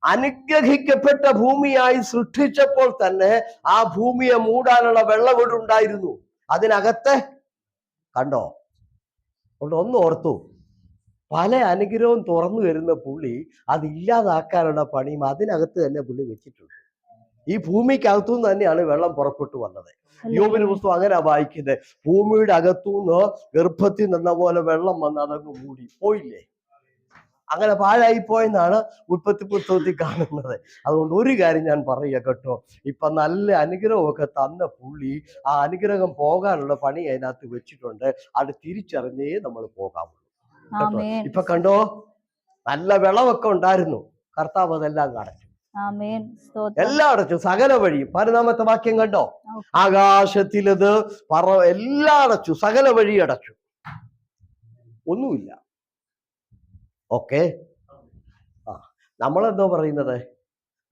അനുഗ്രഹിക്കപ്പെട്ട ഭൂമിയായി സൃഷ്ടിച്ചപ്പോൾ തന്നെ ആ ഭൂമിയെ മൂടാനുള്ള വെള്ളം ഇവിടെ ഉണ്ടായിരുന്നു അതിനകത്ത്. കണ്ടോ? ഒന്ന് ഓർത്തു, പല അനുഗ്രഹവും തുറന്നു വരുന്ന പുള്ളി അത് ഇല്ലാതാക്കാനുള്ള പണിയും അതിനകത്ത് തന്നെ പുള്ളി വെച്ചിട്ടുണ്ട്. ഈ ഭൂമിക്കകത്തുനിന്ന് തന്നെയാണ് വെള്ളം പുറപ്പെട്ടു വന്നത്. യോബിന്റെ പുസ്തകം അങ്ങനെ വായിക്കുന്നത്. ഭൂമിയുടെ അകത്തുനിന്ന് ഗർഭത്തിൽ നിന്ന പോലെ വെള്ളം വന്ന് അതങ്ങ് മൂടി പോയില്ലേ? അങ്ങനെ പാഴായി പോയെന്നാണ് ഉൽപ്പത്തി പുസ്തകത്തിൽ കാണുന്നത്. അതുകൊണ്ട് ഒരു കാര്യം ഞാൻ പറയുക കേട്ടോ, ഇപ്പൊ നല്ല അനുഗ്രഹമൊക്കെ തന്ന പുള്ളി ആ അനുഗ്രഹം പോകാനുള്ള പണി അതിനകത്ത് വെച്ചിട്ടുണ്ട്. അത് തിരിച്ചറിഞ്ഞേ നമ്മൾ പോകാവുള്ളൂ കേട്ടോ. ഇപ്പൊ കണ്ടോ, നല്ല വിളവൊക്കെ ഉണ്ടായിരുന്നു, കർത്താവ് അതെല്ലാം അടച്ചു. എല്ലാം അടച്ചു, സകല വഴി. 13-ാമത്തെ വാക്യം കണ്ടോ, ആകാശത്തിലത് എല്ലാം അടച്ചു, സകല വഴി അടച്ചു, ഒന്നുമില്ല. ഓക്കെ, നമ്മളെന്തോ പറയുന്നത്?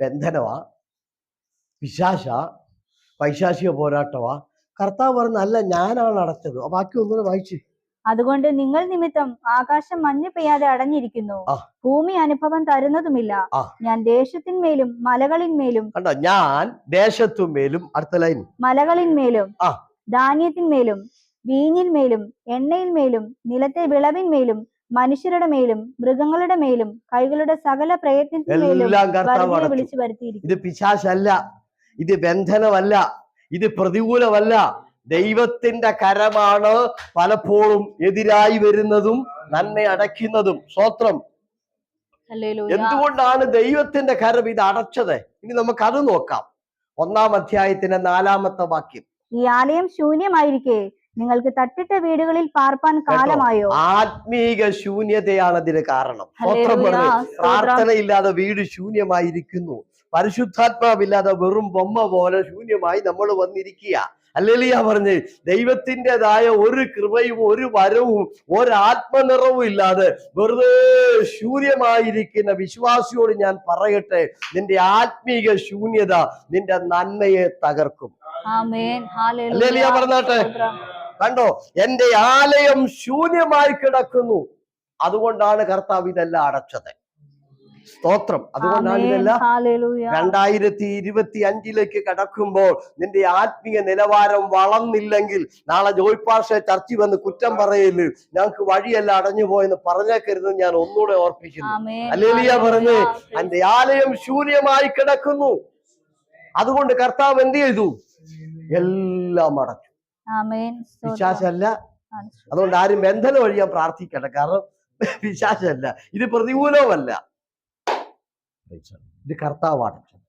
ബന്ധനവാ, പിശാച, പൈശാചിക പോരാട്ടമാ. കർത്താവ് പറഞ്ഞ അല്ല, ഞാനാണ് അടച്ചത്. ബാക്കി ഒന്നുകൂടെ വായിച്ച്. അതുകൊണ്ട് നിങ്ങൾ നിമിത്തം ആകാശം മഞ്ഞ് പെയ്യാതെ അടഞ്ഞിരിക്കുന്നു, ഭൂമി അനുഭവം തരുന്നതുമില്ല. ഞാൻ ദേശത്തിന്മേലും മലകളിന്മേലും, കണ്ടോ, ഞാൻ ദേശത്തുമേലും, അടുത്ത ലൈൻ, മലകളിന്മേലും ധാന്യത്തിന്മേലും വീഞ്ഞിന്മേലും എണ്ണയിന്മേലും നിലത്തെ വിളവിന്മേലും മനുഷ്യരുടെ മേലും മൃഗങ്ങളുടെ മേലും കൈകളുടെ സകല പ്രയത്നത്തിന്മേലും വിളിച്ചു വരുത്തിയിരിക്കും. ഇത് പിശാചല്ല, ഇത് ബന്ധനമല്ല, ഇത് പ്രതികൂലമല്ല. ദൈവത്തിന്റെ കരമാണ് പലപ്പോഴും എതിരായി വരുന്നതും നന്മ അടയ്ക്കുന്നതും. സ്തോത്രം. എന്തുകൊണ്ടാണ് ദൈവത്തിന്റെ കരം ഇത് അടച്ചത്? ഇനി നമുക്ക് അത് നോക്കാം. 1-ാം അധ്യായത്തിന്റെ 4-ാമത്തെ വാക്യം. ഈ ആലയം ശൂന്യമായിരിക്കെ നിങ്ങൾക്ക് തട്ടിട്ട വീടുകളിൽ പാർപ്പാൻ കാലമായോ? ആത്മീക ശൂന്യതയാണ് അതിന് കാരണം. സ്തോത്രം പറഞ്ഞു. പ്രാർത്ഥനയില്ലാതെ വീട് ശൂന്യമായിരിക്കുന്നു. പരിശുദ്ധാത്മാവില്ലാതെ വെറും ബൊമ്മ പോലെ ശൂന്യമായി നമ്മൾ വന്നിരിക്കുക. ഹല്ലേലൂയ പറഞ്ഞ്, ദൈവത്തിൻ്റെതായ ഒരു കൃപയും ഒരു വരവും ഒരു ആത്മനിറവും ഇല്ലാതെ വെറുതെ ശൂന്യമായിരിക്കുന്ന വിശ്വാസിയോട് ഞാൻ പറയട്ടെ, നിന്റെ ആത്മീക ശൂന്യത നിന്റെ നന്മയെ തകർക്കും. ഹല്ലേലൂയ പറഞ്ഞാട്ടെ. കണ്ടോ, എന്റെ ആലയം ശൂന്യമായി കിടക്കുന്നു. അതുകൊണ്ടാണ് കർത്താവ് ഇതെല്ലാം അടച്ചത്. സ്തോത്രം. അതുകൊണ്ടാണ് ഇതെല്ലാം 2025 കടക്കുമ്പോൾ നിന്റെ ആത്മീയ നിലവാരം വളർന്നില്ലെങ്കിൽ നാളെ ജോയ് പാഷ ചർച്ച വന്ന് കുറ്റം പറയല്, ഞങ്ങൾക്ക് വഴിയെല്ലാം അടഞ്ഞു പോയെന്ന് പറഞ്ഞേക്കരുത്. ഞാൻ ഒന്നുകൂടെ ഓർപ്പിക്കുന്നു. ഹല്ലേലൂയ പറഞ്ഞ്, എന്റെ ആലയം ശൂന്യമായി കിടക്കുന്നു. അതുകൊണ്ട് കർത്താവ് എന്ത് ചെയ്തു? എല്ലാം അടച്ചു. പിശാചല്ല. അതുകൊണ്ട് ആരും ബന്ധനം ഒഴിയാൻ പ്രാർത്ഥിക്കണ്ട. കാരണം പിശാചല്ല, ഇത് പ്രതികൂലവുമല്ല, ഇത് കർത്താവ് അടച്ചത്.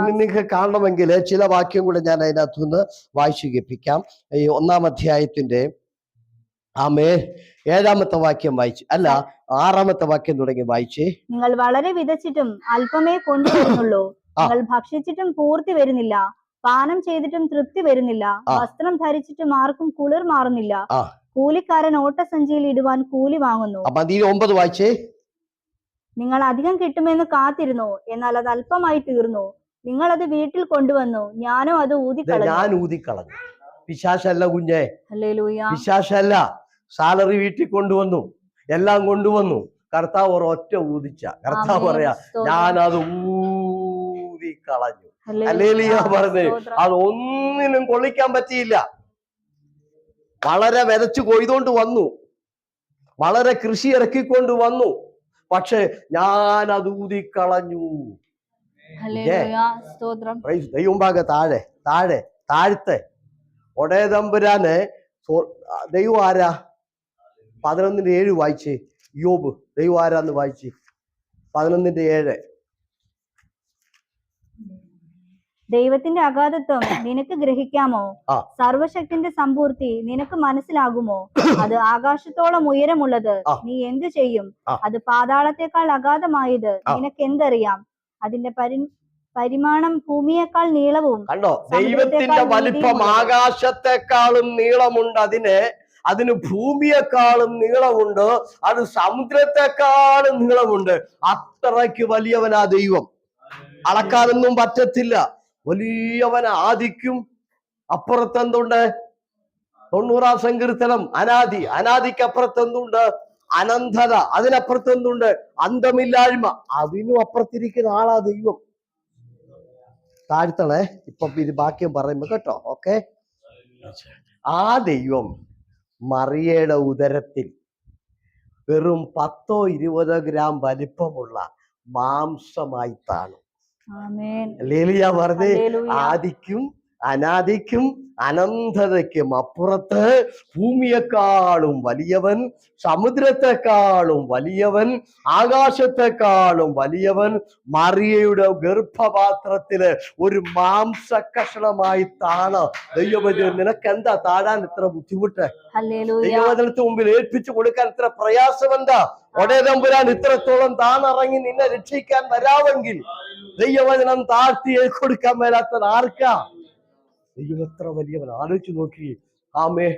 നിങ്ങൾക്ക് കാണണമെങ്കിൽ ചില വാക്യം കൂടെ ഞാൻ അതിനകത്തുനിന്ന് വായിച്ചു കേൾപ്പിക്കാം. ഈ 1-ാം അധ്യായത്തിന്റെ 7-ാമത്തെ വാക്യം വായിച്ചു, അല്ല 6-ാമത്തെ വാക്യം തുടങ്ങി വായിച്ചേ. നിങ്ങൾ വളരെ വിതച്ചിട്ടും അല്പമേ കൊണ്ടുവരുന്നുള്ളൂ, നിങ്ങൾ ഭക്ഷിച്ചിട്ടും പൂർത്തി വരുന്നില്ല, പാനം ചെയ്തിട്ടും തൃപ്തി വരുന്നില്ല, വസ്ത്രം ധരിച്ചിട്ടും ആർക്കും കുളിർ മാറുന്നില്ല, കൂലിക്കാരൻ ഓട്ടസഞ്ചിയിൽ ഇടുവാൻ കൂലി വാങ്ങുന്നു. 9 വായിച്ചേ. നിങ്ങൾ അധികം കിട്ടുമെന്ന് കാത്തിരുന്നു, എന്നാൽ അത് അല്പമായി തീർന്നു. നിങ്ങൾ അത് വീട്ടിൽ കൊണ്ടുവന്നു, ഞാനോ അത് ഊതിക്കളഞ്ഞു. പിശാചല്ല കുഞ്ഞേ, പിശാചല്ല. സാലറി വീട്ടിൽ കൊണ്ടുവന്നു, എല്ലാം കൊണ്ടുവന്നു. കർത്താവ് ഒരൊറ്റ ഊതിച്ച. കർത്താവ് പറയാ, ഞാനത് ഊതിക്കളഞ്ഞു. ഹല്ലേലൂയ പറഞ്ഞ്, അത് ഒന്നിനും കൊള്ളിക്കാൻ പറ്റിയില്ല. വളരെ വിതച്ചു കൊയ്തുകൊണ്ട് വന്നു, വളരെ കൃഷി ഇറക്കിക്കൊണ്ട് വന്നു, പക്ഷെ ഞാൻ അത് ഊതിക്കളഞ്ഞു. ദൈവം താഴത്തെ ഒടേതമ്പുരാന് ദൈവം ആരാ? 11:7 വായിച്ചേ. യോബ് ദൈവം ആരാന്ന് വായിച്ചേ. 11:7. ദൈവത്തിന്റെ അഗാധത്വം നിനക്ക് ഗ്രഹിക്കാമോ? ആ. സർവശക്തിന്റെ സമ്പൂർത്തി നിനക്ക് മനസ്സിലാകുമോ? അത് ആകാശത്തോളം ഉയരമുള്ളത്, ആ. നീ എന്തു ചെയ്യും? ആ. അത് പാതാളത്തെക്കാൾ അഗാധമായത്, ആ. നിനക്ക് എന്തറിയാം? അതിന്റെ പരിമാണം ഭൂമിയേക്കാൾ നീളവും കണ്ടോ, സമുദ്രത്തെക്കാൾ ദൈവത്തിന്റെ വലിപ്പം വീതിയുമുള്ളത്. ആകാശത്തെക്കാളും നീളമുണ്ട്, അതിന് ഭൂമിയെക്കാളും നീളമുണ്ട്, അത് സമുദ്രത്തെക്കാളും നീളമുണ്ട്. അത്രയ്ക്ക് വലിയവനാ ദൈവം, അളക്കാനൊന്നും പറ്റത്തില്ല. വലിയവൻ ആദിക്കും അപ്പുറത്തെന്തുണ്ട്? 90-ാം സങ്കീർത്തനം അനാദി, അനാദിക്ക് അപ്പുറത്തെന്തുണ്ട്? അനന്തത, അതിനപ്പുറത്തെന്തുണ്ട്? അന്തമില്ലായ്മ, അതിനും അപ്പുറത്തിരിക്കുന്ന ആളാ ദൈവം. താഴ്ത്തണേ, ഇപ്പൊ ഇത് ബാക്കിയും പറയുമ്പോ കേട്ടോ. ഓക്കെ, ആ ദൈവം മറിയയുടെ ഉദരത്തിൽ വെറും 10-20 ഗ്രാം വലിപ്പമുള്ള മാംസമായി താണു. ആമേൻ. ഹല്ലേലൂയ പറഞ്ഞേ. ഹല്ലേലൂയ. ആദിക്കും അനാദിക്കും അനന്തതയ്ക്കും അപ്പുറത്ത് ഭൂമിയെക്കാളും വലിയവൻ, സമുദ്രത്തെക്കാളും വലിയവൻ, ആകാശത്തെക്കാളും വലിയവൻ മറിയയുടെ ഗർഭപാത്രത്തില് ഒരു മാംസ കഷണമായി താണ ദൈവവചനം. നിനക്ക് എന്താ താഴാൻ ഇത്ര ബുദ്ധിമുട്ട്? ഹല്ലേലൂയ. ദൈവവചനത്തിന് മുമ്പിൽ ഏൽപ്പിച്ചു കൊടുക്കാൻ ഇത്ര പ്രയാസം എന്താ? ഒടേ തമ്പുരാൻ ഇത്രത്തോളം താണിറങ്ങി നിന്നെ രക്ഷിക്കാൻ വരാമെങ്കിൽ ദൈവവചനം താഴ്ത്തി കൊടുക്കാൻ മേലാത്തത് ആർക്കാ? ദൈവം എത്ര വലിയവൻ, ആലോചിച്ച് നോക്കി. ആമേ,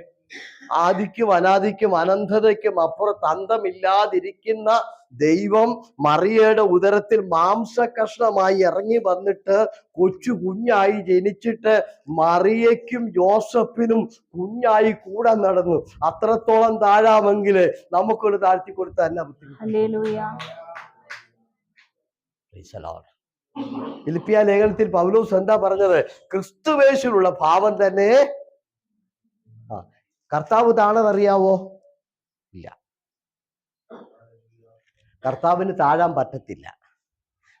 ആദിക്കും അനാദിക്കും അനന്തതയ്ക്കും അപ്പുറത്ത് അന്തമില്ലാതിരിക്കുന്ന ദൈവം മറിയയുടെ ഉദരത്തിൽ മാംസ കഷ്ണമായി ഇറങ്ങി വന്നിട്ട് കൊച്ചു കുഞ്ഞായി ജനിച്ചിട്ട് മറിയയ്ക്കും ജോസഫിനും കുഞ്ഞായി കൂടെ നടന്നു. അത്രത്തോളം താഴാമെങ്കില് നമുക്കൊരു താഴ്ത്തി കൊടുത്താൽ എന്നാ ബുദ്ധിമുട്ട്? ഫിലിപ്പിയ ലേഖനത്തിൽ പൗലോസ് എന്താ പറഞ്ഞത്? ക്രിസ്തുവേശുവിലുള്ള ഭാവം തന്നെ. കർത്താവ് താണതറിയാവോ? ഇല്ല, കർത്താവിന് താഴാൻ പറ്റത്തില്ല,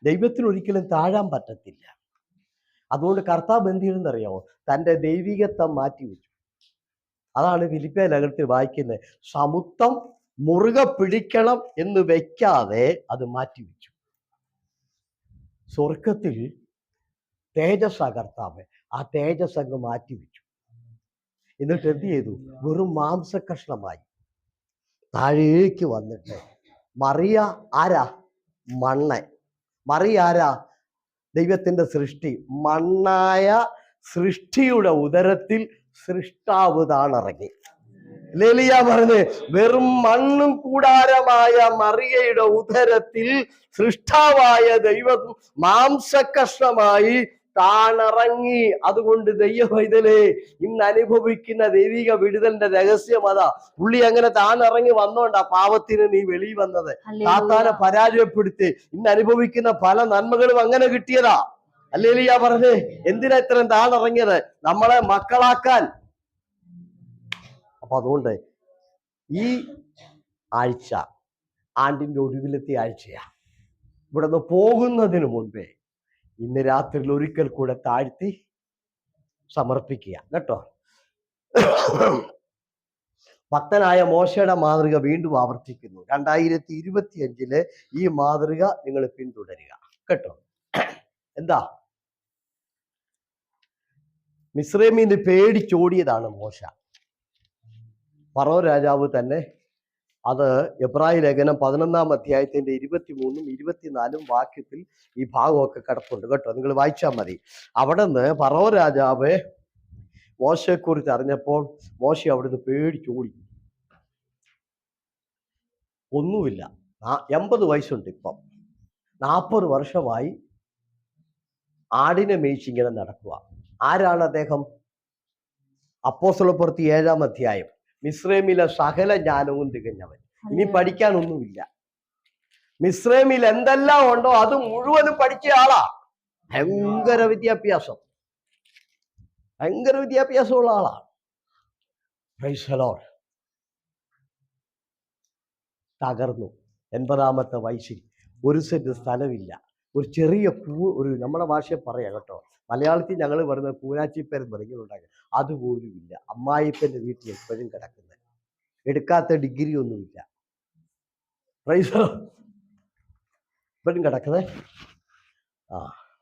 ദൈവത്തിന് ഒരിക്കലും താഴാൻ പറ്റത്തില്ല. അതുകൊണ്ട് കർത്താവ് എന്ത് ചെയ്തെന്നറിയാവോ? തൻ്റെ ദൈവികത്വം മാറ്റിവെച്ചു. അതാണ് ഫിലിപ്പിയ ലേഖനത്തിൽ വായിക്കുന്നത്. സമുത്തം മുറുകെ പിടിക്കണം എന്ന് വെക്കാതെ അത് മാറ്റിവെച്ചു. സ്വർഗത്തിൽ തേജസ്സാ കർത്താവ്, ആ തേജസ് അങ്ങ് മാറ്റിവെച്ചു. എന്നിട്ട് എന്ത് ചെയ്തു? വെറും മാംസകഷ്ണമായി താഴേക്ക് വന്നിട്ട് മറിയ ആരാ? മണ്ണൻ. മറിയ ആരാ? ദൈവത്തിന്റെ സൃഷ്ടി. മണ്ണായ സൃഷ്ടിയുടെ ഉദരത്തിൽ സൃഷ്ടാവ് താണിറങ്ങി. ലേലിയ പറഞ്ഞ് വെറും മണ്ണും കൂടാരമായ മറിയയുടെ ഉദരത്തിൽ സൃഷ്ടാവായ ദൈവം മാംസകഷ്ണമായി താണിറങ്ങി. അതുകൊണ്ട് ദൈവവൈതലേ, ഇന്ന് അനുഭവിക്കുന്ന ദൈവിക വിടുതലിന്റെ രഹസ്യം അതാ. പുള്ളി അങ്ങനെ താണിറങ്ങി വന്നോണ്ടാ പാവത്തിന് നീ വെളി വന്നത്. സാത്താനെ പരാജയപ്പെടുത്തി ഇന്ന് അനുഭവിക്കുന്ന പല നന്മകളും അങ്ങനെ കിട്ടിയതാ. ഹല്ലേലൂയ പറഞ്ഞേ. എന്തിനാ ഇത്രയും താണിറങ്ങിയത്? നമ്മളെ മക്കളാക്കാൻ. അപ്പൊ അതുകൊണ്ട് ഈ ആഴ്ച ആണ്ടിന്റെ ഒടുവിലത്തെ ആഴ്ചയാ. ഇവിടെ നിന്ന് പോകുന്നതിന് മുൻപേ ഇന്ന് രാത്രിയിൽ ഒരിക്കൽ കൂടെ താഴ്ത്തി സമർപ്പിക്കുക കേട്ടോ. ഭക്തനായ മോശയുടെ മാതൃക വീണ്ടും ആവർത്തിക്കുന്നു. 2025 ഈ മാതൃക നിങ്ങൾ പിന്തുടരുക കേട്ടോ. എന്താ? മിസ്രൈമിന് പേടിച്ചോടിയതാണ് മോശ. ഫറോ രാജാവ് തന്നെ അത് എബ്രായ ലേഖനം 11-ാം അധ്യായത്തിന്റെ 23-ഉം 24-ഉം വാക്യത്തിൽ ഈ ഭാഗമൊക്കെ കിടപ്പുണ്ട് കേട്ടോ. നിങ്ങൾ വായിച്ചാൽ മതി. അവിടെ നിന്ന് ഫറോ രാജാവ് മോശയെക്കുറിച്ച് അറിഞ്ഞപ്പോൾ മോശ അവിടുന്ന് പേടിച്ചോടി. ഒന്നുമില്ല, 80 വയസ്സുണ്ട് ഇപ്പം. 40 വർഷമായി ആടിനെ മേയിച്ചിങ്ങനെ നടക്കുക. ആരാണ് അദ്ദേഹം? അപ്പോസ്തലപ്രവൃത്തി 7-ാം അധ്യായം. മിസ്രൈമിലെ സകല ജ്ഞാനവും തികഞ്ഞവൻ. ഇനി പഠിക്കാനൊന്നുമില്ല. മിസ്രൈമിൽ എന്തെല്ലാം ഉണ്ടോ അത് മുഴുവനും പഠിച്ച ആളാ. ഭയങ്കര വിദ്യാഭ്യാസമുള്ള ആളാണ്. Price the Lord. തകർന്നു. 80-ാമത്തെ വയസ്സിൽ ഒരു സെന്റ് സ്ഥലമില്ല. ഒരു ചെറിയ ഒരു നമ്മുടെ ഭാഷയെ പറയാം കേട്ടോ. മലയാളത്തിൽ ഞങ്ങൾ പറയുന്നത് കൂനാച്ചിപ്പേരും പറയുന്നുണ്ടാകും. അതുപോലുമില്ല. അമ്മായിപ്പൻ്റെ വീട്ടിൽ എപ്പോഴും കിടക്കുന്നത്. എടുക്കാത്ത ഡിഗ്രി ഒന്നുമില്ല. പ്രൈസ് എപ്പോഴും കിടക്കുന്നത്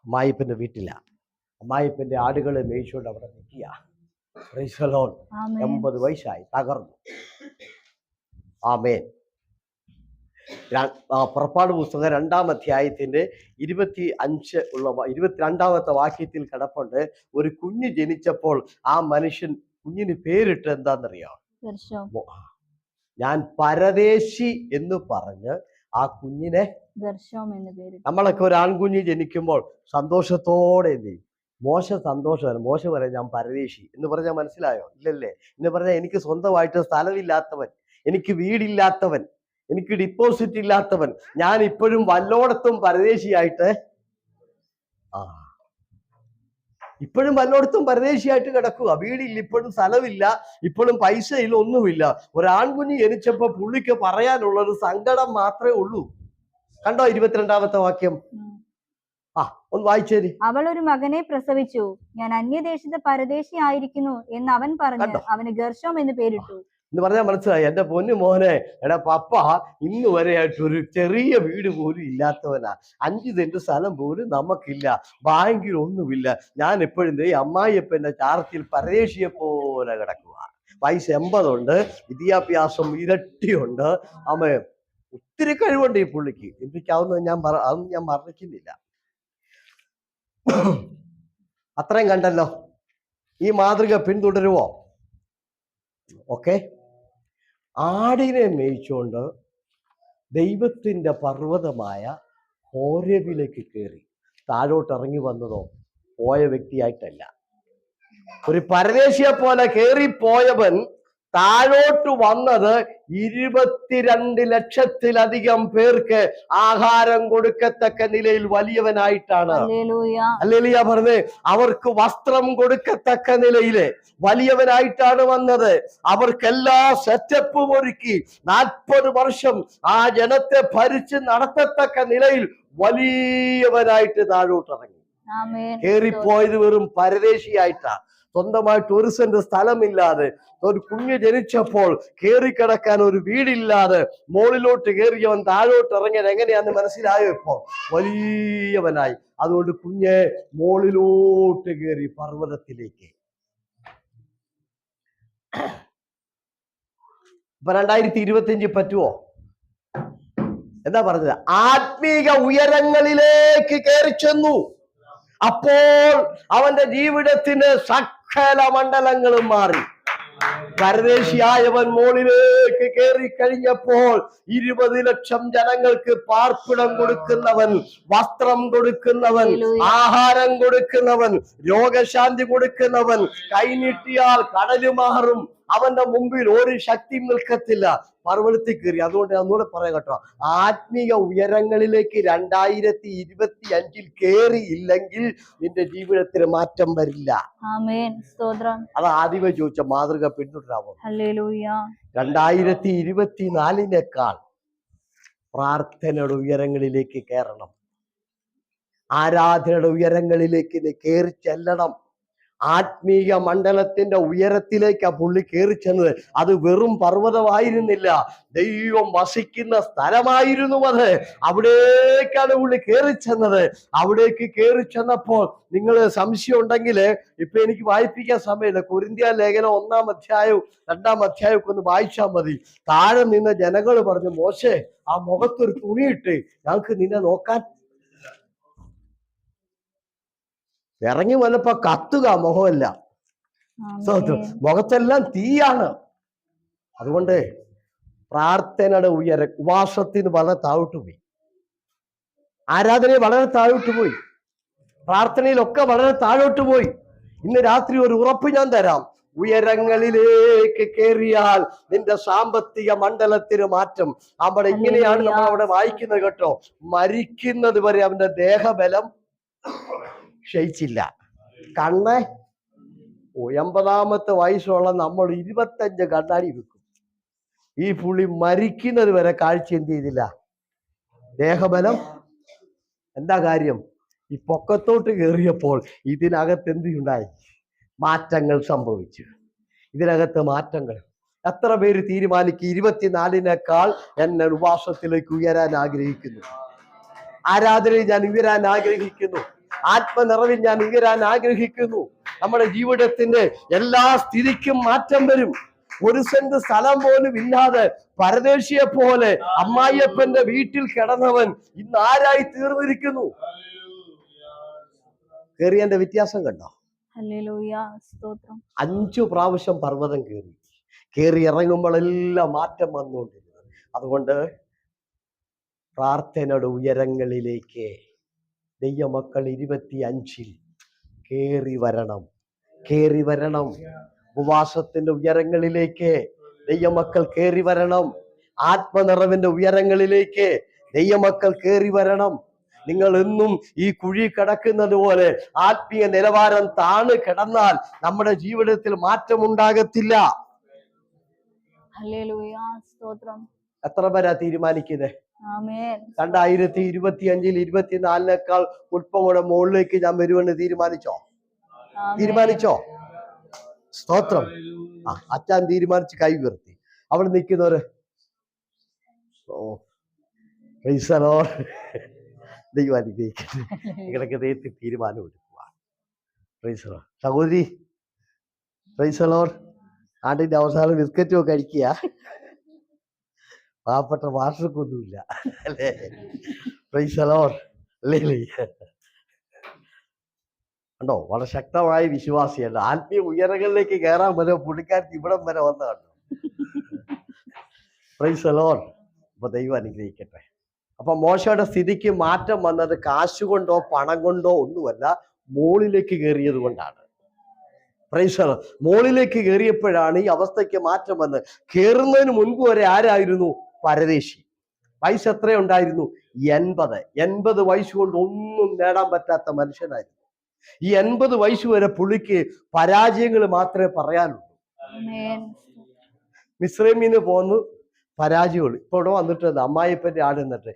അമ്മായിപ്പൻ്റെ വീട്ടിലാണ്. അമ്മായിപ്പൻ്റെ ആടുകളെ മേയിച്ചുകൊണ്ട് അവിടെ നിൽക്കുക. Price the Lord. 80 വയസ്സായി, തകർന്നു. ആമേൻ. പുറപ്പാട് പുസ്തകം 2-ാം അധ്യായത്തിന്റെ 22-ാമത്തെ വാക്യത്തിൽ കിടപ്പുണ്ട്. ഒരു കുഞ്ഞ് ജനിച്ചപ്പോൾ ആ മനുഷ്യൻ കുഞ്ഞിന് പേരിട്ട് എന്താണെന്നറിയാം? ഞാൻ പരദേശി എന്ന് പറഞ്ഞ് ആ കുഞ്ഞിനെ നമ്മളൊക്കെ ഒരു ആൺകുഞ്ഞ് ജനിക്കുമ്പോൾ സന്തോഷത്തോടെ എന്ത് ചെയ്യും? മോശ സന്തോഷമാണ്. മോശ പറയാം ഞാൻ പരദേശി എന്ന് പറഞ്ഞാൽ മനസ്സിലായോ? ഇല്ലല്ലേ? എന്ന് പറഞ്ഞാൽ എനിക്ക് സ്വന്തമായിട്ട് സ്ഥലമില്ലാത്തവൻ, എനിക്ക് വീടില്ലാത്തവൻ, എനിക്ക് ഡിപ്പോസിറ്റ് ഇല്ലാത്തവൻ, ഞാൻ ഇപ്പോഴും വല്ലോടത്തും പരദേശിയായിട്ട് ഇപ്പോഴും വല്ലോടത്തും പരദേശിയായിട്ട് കിടക്കുക. വീടില്ല, ഇപ്പോഴും സ്ഥലമില്ല, ഇപ്പോഴും പൈസയില്ല, ഒന്നുമില്ല. ഒരാൺകുഞ്ഞ് ജനിച്ചപ്പോ പുള്ളിക്ക് പറയാനുള്ളത് സങ്കടം മാത്രമേ ഉള്ളൂ. കണ്ടോ 22-ാമത്തെ വാക്യം? ഒന്ന് വായിച്ചേരി. അവൾ ഒരു മകനെ പ്രസവിച്ചു, ഞാൻ അന്യദേശത്ത് പരദേശി ആയിരിക്കുന്നു എന്ന് അവൻ പറഞ്ഞു അവന് ഗർശോം എന്ന് പേരിട്ടു. എന്ന് പറഞ്ഞാൽ മനസ്സിലായി? എന്റെ പൊന്നു മോനെ, എടാ പപ്പ ഇന്ന് വരെയായിട്ട് ഒരു ചെറിയ വീട് പോലും ഇല്ലാത്തവനാ. 5 സെന്റ് സ്ഥലം പോലും നമുക്കില്ല, ബാങ്കിൽ ഒന്നുമില്ല. ഞാൻ എപ്പോഴും അമ്മായിയപ്പന്റെ ചാർത്തിൽ പരദേശിയെ പോലെ കിടക്കുക. വയസ്സ് 80 ഉണ്ട്, വിദ്യാഭ്യാസം ഇരട്ടിയുണ്ട്. അമ്മ ഒത്തിരി കഴിവുണ്ട് ഈ പുള്ളിക്ക്. എനിക്കാവുന്നത് അതൊന്നും ഞാൻ മറന്നിക്കുന്നില്ല. അത്രയും കണ്ടല്ലോ. ഈ മാതൃക പിന്തുടരുവോ? ഓക്കെ. ആടിനെ മേയിച്ചുകൊണ്ട് ദൈവത്തിന്റെ പർവ്വതമായ ഹോരേബിലേക്ക് കയറി. താഴോട്ട് ഇറങ്ങി വന്നതോ പോയ വ്യക്തിയായിട്ടല്ല. ഒരു പരദേശിയെ പോലെ കയറിപ്പോയവൻ താഴോട്ട് വന്നത് 22 ലക്ഷത്തിലധികം പേർക്ക് ആഹാരം കൊടുക്കത്തക്ക നിലയിൽ വലിയവനായിട്ടാണ്. ഹല്ലേലൂയ പറഞ്ഞേ. അവർക്ക് വസ്ത്രം കൊടുക്കത്തക്ക നിലയില് വലിയവനായിട്ടാണ് വന്നത്. അവർക്കെല്ലാ സെറ്റപ്പും ഒരുക്കി 40 വർഷം ആ ജനത്തെ ഭരിച്ച് നടത്തത്തക്ക നിലയിൽ വലിയവനായിട്ട് താഴോട്ട് ഇറങ്ങി. കേറിപ്പോയത് വെറും പരദേശിയായിട്ടാ. സ്വന്തമായിട്ട് 1 സെന്റ് സ്ഥലമില്ലാതെ, ഒരു കുഞ്ഞ് ജനിച്ചപ്പോൾ കേറിക്കിടക്കാൻ ഒരു വീടില്ലാതെ മോളിലോട്ട് കയറിയവൻ താഴോട്ട് ഇറങ്ങിയത് എങ്ങനെയാന്ന് മനസ്സിലായോ? ഇപ്പോ വലിയവനായി. അതുകൊണ്ട് കുഞ്ഞ് മോളിലോട്ട് കയറി പർവ്വതത്തിലേക്ക്. ഇപ്പൊ 2025 പറ്റുമോ? എന്താ പറഞ്ഞത്? ആത്മീക ഉയരങ്ങളിലേക്ക് കയറി ചെന്നു. അപ്പോൾ അവന്റെ ജീവിതത്തിന് സകല മണ്ഡലങ്ങളും മാറി. പരദേശിയായവൻ മോളിലേക്ക് കയറി കഴിഞ്ഞപ്പോൾ 20 ലക്ഷം ജനങ്ങൾക്ക് പാർപ്പിടം കൊടുക്കുന്നവൻ, വസ്ത്രം കൊടുക്കുന്നവൻ, ആഹാരം കൊടുക്കുന്നവൻ, രോഗശാന്തി കൊടുക്കുന്നവൻ, കൈനീട്ടിയാൽ കടല് മാറും. അവന്റെ മുമ്പിൽ ഒരു ശക്തി നിൽക്കത്തില്ല. പർവ്വതത്തിൽ കയറി. അതുകൊണ്ട് ഒന്നുകൂടെ പറയാം കേട്ടോ, ആത്മീയ ഉയരങ്ങളിലേക്ക് 2025 കയറി ഇല്ലെങ്കിൽ നിന്റെ ജീവിതത്തിന് മാറ്റം വരില്ല. അത് ആദ്യമേ ചോദിച്ച മാതൃക പിന്തുടരാമോ? 2024 പ്രാർത്ഥനയുടെ ഉയരങ്ങളിലേക്ക് കയറണം. ആരാധനയുടെ ഉയരങ്ങളിലേക്ക് കയറി ചെല്ലണം. ആത്മീയ മണ്ഡലത്തിന്റെ ഉയരത്തിലേക്കാ പുള്ളി കയറി ചെന്നത്. അത് വെറും പർവ്വതമായിരുന്നില്ല, ദൈവം വസിക്കുന്ന സ്ഥലമായിരുന്നു അത്. അവിടേക്കാണ് പുള്ളി കയറി ചെന്നത്. അവിടേക്ക് കയറി ചെന്നപ്പോൾ നിങ്ങൾ സംശയം ഉണ്ടെങ്കിൽ ഇപ്പൊ എനിക്ക് വായിപ്പിക്കാൻ സമയമില്ല. കൊരിന്ത്യ ലേഖനം 1-ാം അധ്യായവും 2-ാം അധ്യായവും ഒന്ന് വായിച്ചാൽ മതി. താഴെ നിന്ന് ജനങ്ങൾ പറഞ്ഞു, മോശേ ആ മുഖത്തൊരു തുണിയിട്ട് ഞങ്ങൾക്ക് നിന്നെ നോക്കാൻ. ഇറങ്ങി വന്നപ്പോ കത്തുക മുഖമല്ല, മുഖത്തെല്ലാം തീയാണ്. അതുകൊണ്ട് പ്രാർത്ഥനയുടെ ഉപവാസത്തിന് വളരെ താഴോട്ട് പോയി, ആരാധനയിൽ വളരെ താഴോട്ട് പോയി, പ്രാർത്ഥനയിലൊക്കെ വളരെ താഴോട്ട് പോയി. ഇന്ന് രാത്രി ഒരു ഉറപ്പ് ഞാൻ തരാം, ഉയരങ്ങളിലേക്ക് കയറിയാൽ നിന്റെ സാമ്പത്തിക മണ്ഡലത്തിന് മാറ്റം. അവിടെ ഇങ്ങനെയാണ് നമ്മൾ അവിടെ വായിക്കുന്നത് കേട്ടോ, മരിക്കുന്നത് വരെ അവന്റെ ദേഹബലം ക്ഷയിച്ചില്ല. കണ്ണ് 80-ാമത്തെ വയസ്സുള്ള നമ്മൾ 25 കണ്ണാടി വെക്കും. ഈ പുള്ളി മരിക്കുന്നത് വരെ കാഴ്ച എന്ത് ചെയ്തില്ല, ദേഹബലം. എന്താ കാര്യം? ഈ പൊക്കത്തോട്ട് കയറിയപ്പോൾ ഇതിനകത്ത് എന്തുണ്ടായി? മാറ്റങ്ങൾ സംഭവിച്ചു. ഇതിനകത്ത് മാറ്റങ്ങൾ. എത്ര പേര് തീരുമാനിക്കും 24-നേക്കാൾ എന്നെ ഉപവാസത്തിലേക്ക് ഉയരാൻ ആഗ്രഹിക്കുന്നു, ആരാധനയിൽ ഞാൻ ഉയരാൻ ആഗ്രഹിക്കുന്നു, ആത്മനിറവിൽ ഞാൻ ഉയരാൻ ആഗ്രഹിക്കുന്നു. നമ്മുടെ ജീവിതത്തിന്റെ എല്ലാ സ്ഥിതിക്കും മാറ്റം വരും. ഒരു സെന്റ് സ്ഥലം പോലും ഇല്ലാതെ പരദേശിയെ പോലെ അമ്മായിയപ്പന്റെ വീട്ടിൽ കിടന്നവൻ ഇന്ന് ആരായി തീർന്നിരിക്കുന്നു. കേറിയന്റെ വ്യത്യാസം കണ്ടോ? ഹല്ലേലൂയ, സ്തോത്രം. 5 പ്രാവശ്യം പർവ്വതം കയറി ഇറങ്ങുമ്പോഴെല്ലാം മാറ്റം വന്നുകൊണ്ടിരുന്നത്. അതുകൊണ്ട് പ്രാർത്ഥനയുടെ ഉയരങ്ങളിലേക്ക് ദൈവമക്കൾ 25 കയറി വരണം. ഉപവാസത്തിന്റെ ഉയരങ്ങളിലേക്ക് ദൈവമക്കൾ കയറി വരണം. ആത്മനിറവിന്റെ ഉയരങ്ങളിലേക്ക് ദൈവമക്കൾ കയറി വരണം. നിങ്ങൾ എന്നും ഈ കുഴി കിടക്കുന്നത് പോലെ ആത്മീയ നിലവാരം താണു കിടന്നാൽ നമ്മുടെ ജീവിതത്തിൽ മാറ്റമുണ്ടാകത്തില്ല. ഹല്ലേലൂയ, സ്തോത്രം. എത്ര പേരാ തീരുമാനിക്കുന്നത്? ആമേൻ. 2025 24 ഉൽപ്പങ്ങളുടെ മുകളിലേക്ക് ഞാൻ വരുമെന്ന് തീരുമാനിച്ചോ? സ്തോത്രം. അച്ഛൻ തീരുമാനിച്ച് കൈ ഉയർത്തി. അവിടെ നിൽക്കുന്നവര് ദൈവം അനുഗ്രഹിക്കട്ടെ. നിങ്ങളൊക്കെ ദൈവത്തിൽ തീരുമാനം എടുക്കുക. സഹോദരി ആണ്ടിന്റെ അവസാനം ബിസ്ക്കറ്റോ കഴിക്കുക. പാവപ്പെട്ട മാഷർക്കൊന്നുമില്ല അല്ലേ? അല്ലേ? കണ്ടോ, വളരെ ശക്തമായ വിശ്വാസിയല്ല. ആത്മീയ ഉയരങ്ങളിലേക്ക് കയറാൻ വരെ പുള്ളിക്കാരത്തി ഇവിടം വരെ വന്ന കണ്ടോ. അപ്പൊ ദൈവം അനുഗ്രഹിക്കട്ടെ. അപ്പൊ മോശയുടെ സ്ഥിതിക്ക് മാറ്റം വന്നത് കാശുകൊണ്ടോ പണം കൊണ്ടോ ഒന്നുമല്ല, മോളിലേക്ക് കയറിയത് കൊണ്ടാണ്. മോളിലേക്ക് കയറിയപ്പോഴാണ് ഈ അവസ്ഥയ്ക്ക് മാറ്റം വന്നത്. കയറുന്നതിന് മുൻപ് വരെ ആരായിരുന്നു? പരദേശി. വയസ്സ് എത്രയുണ്ടായിരുന്നു? 80 വയസ്സ് കൊണ്ട് ഒന്നും നേടാൻ പറ്റാത്ത മനുഷ്യനായിരുന്നു. ഈ 80 വയസ്സ് വരെ പുള്ളിക്ക് പരാജയങ്ങൾ മാത്രമേ പറയാനുള്ളൂ. മിസ്രൈമിന് പോന്ന് പരാജയമുള്ളൂ. ഇപ്പോൾ ഇവിടെ വന്നിട്ട് അമ്മായിപ്പൻ്റെ ആട് എന്നിട്ട്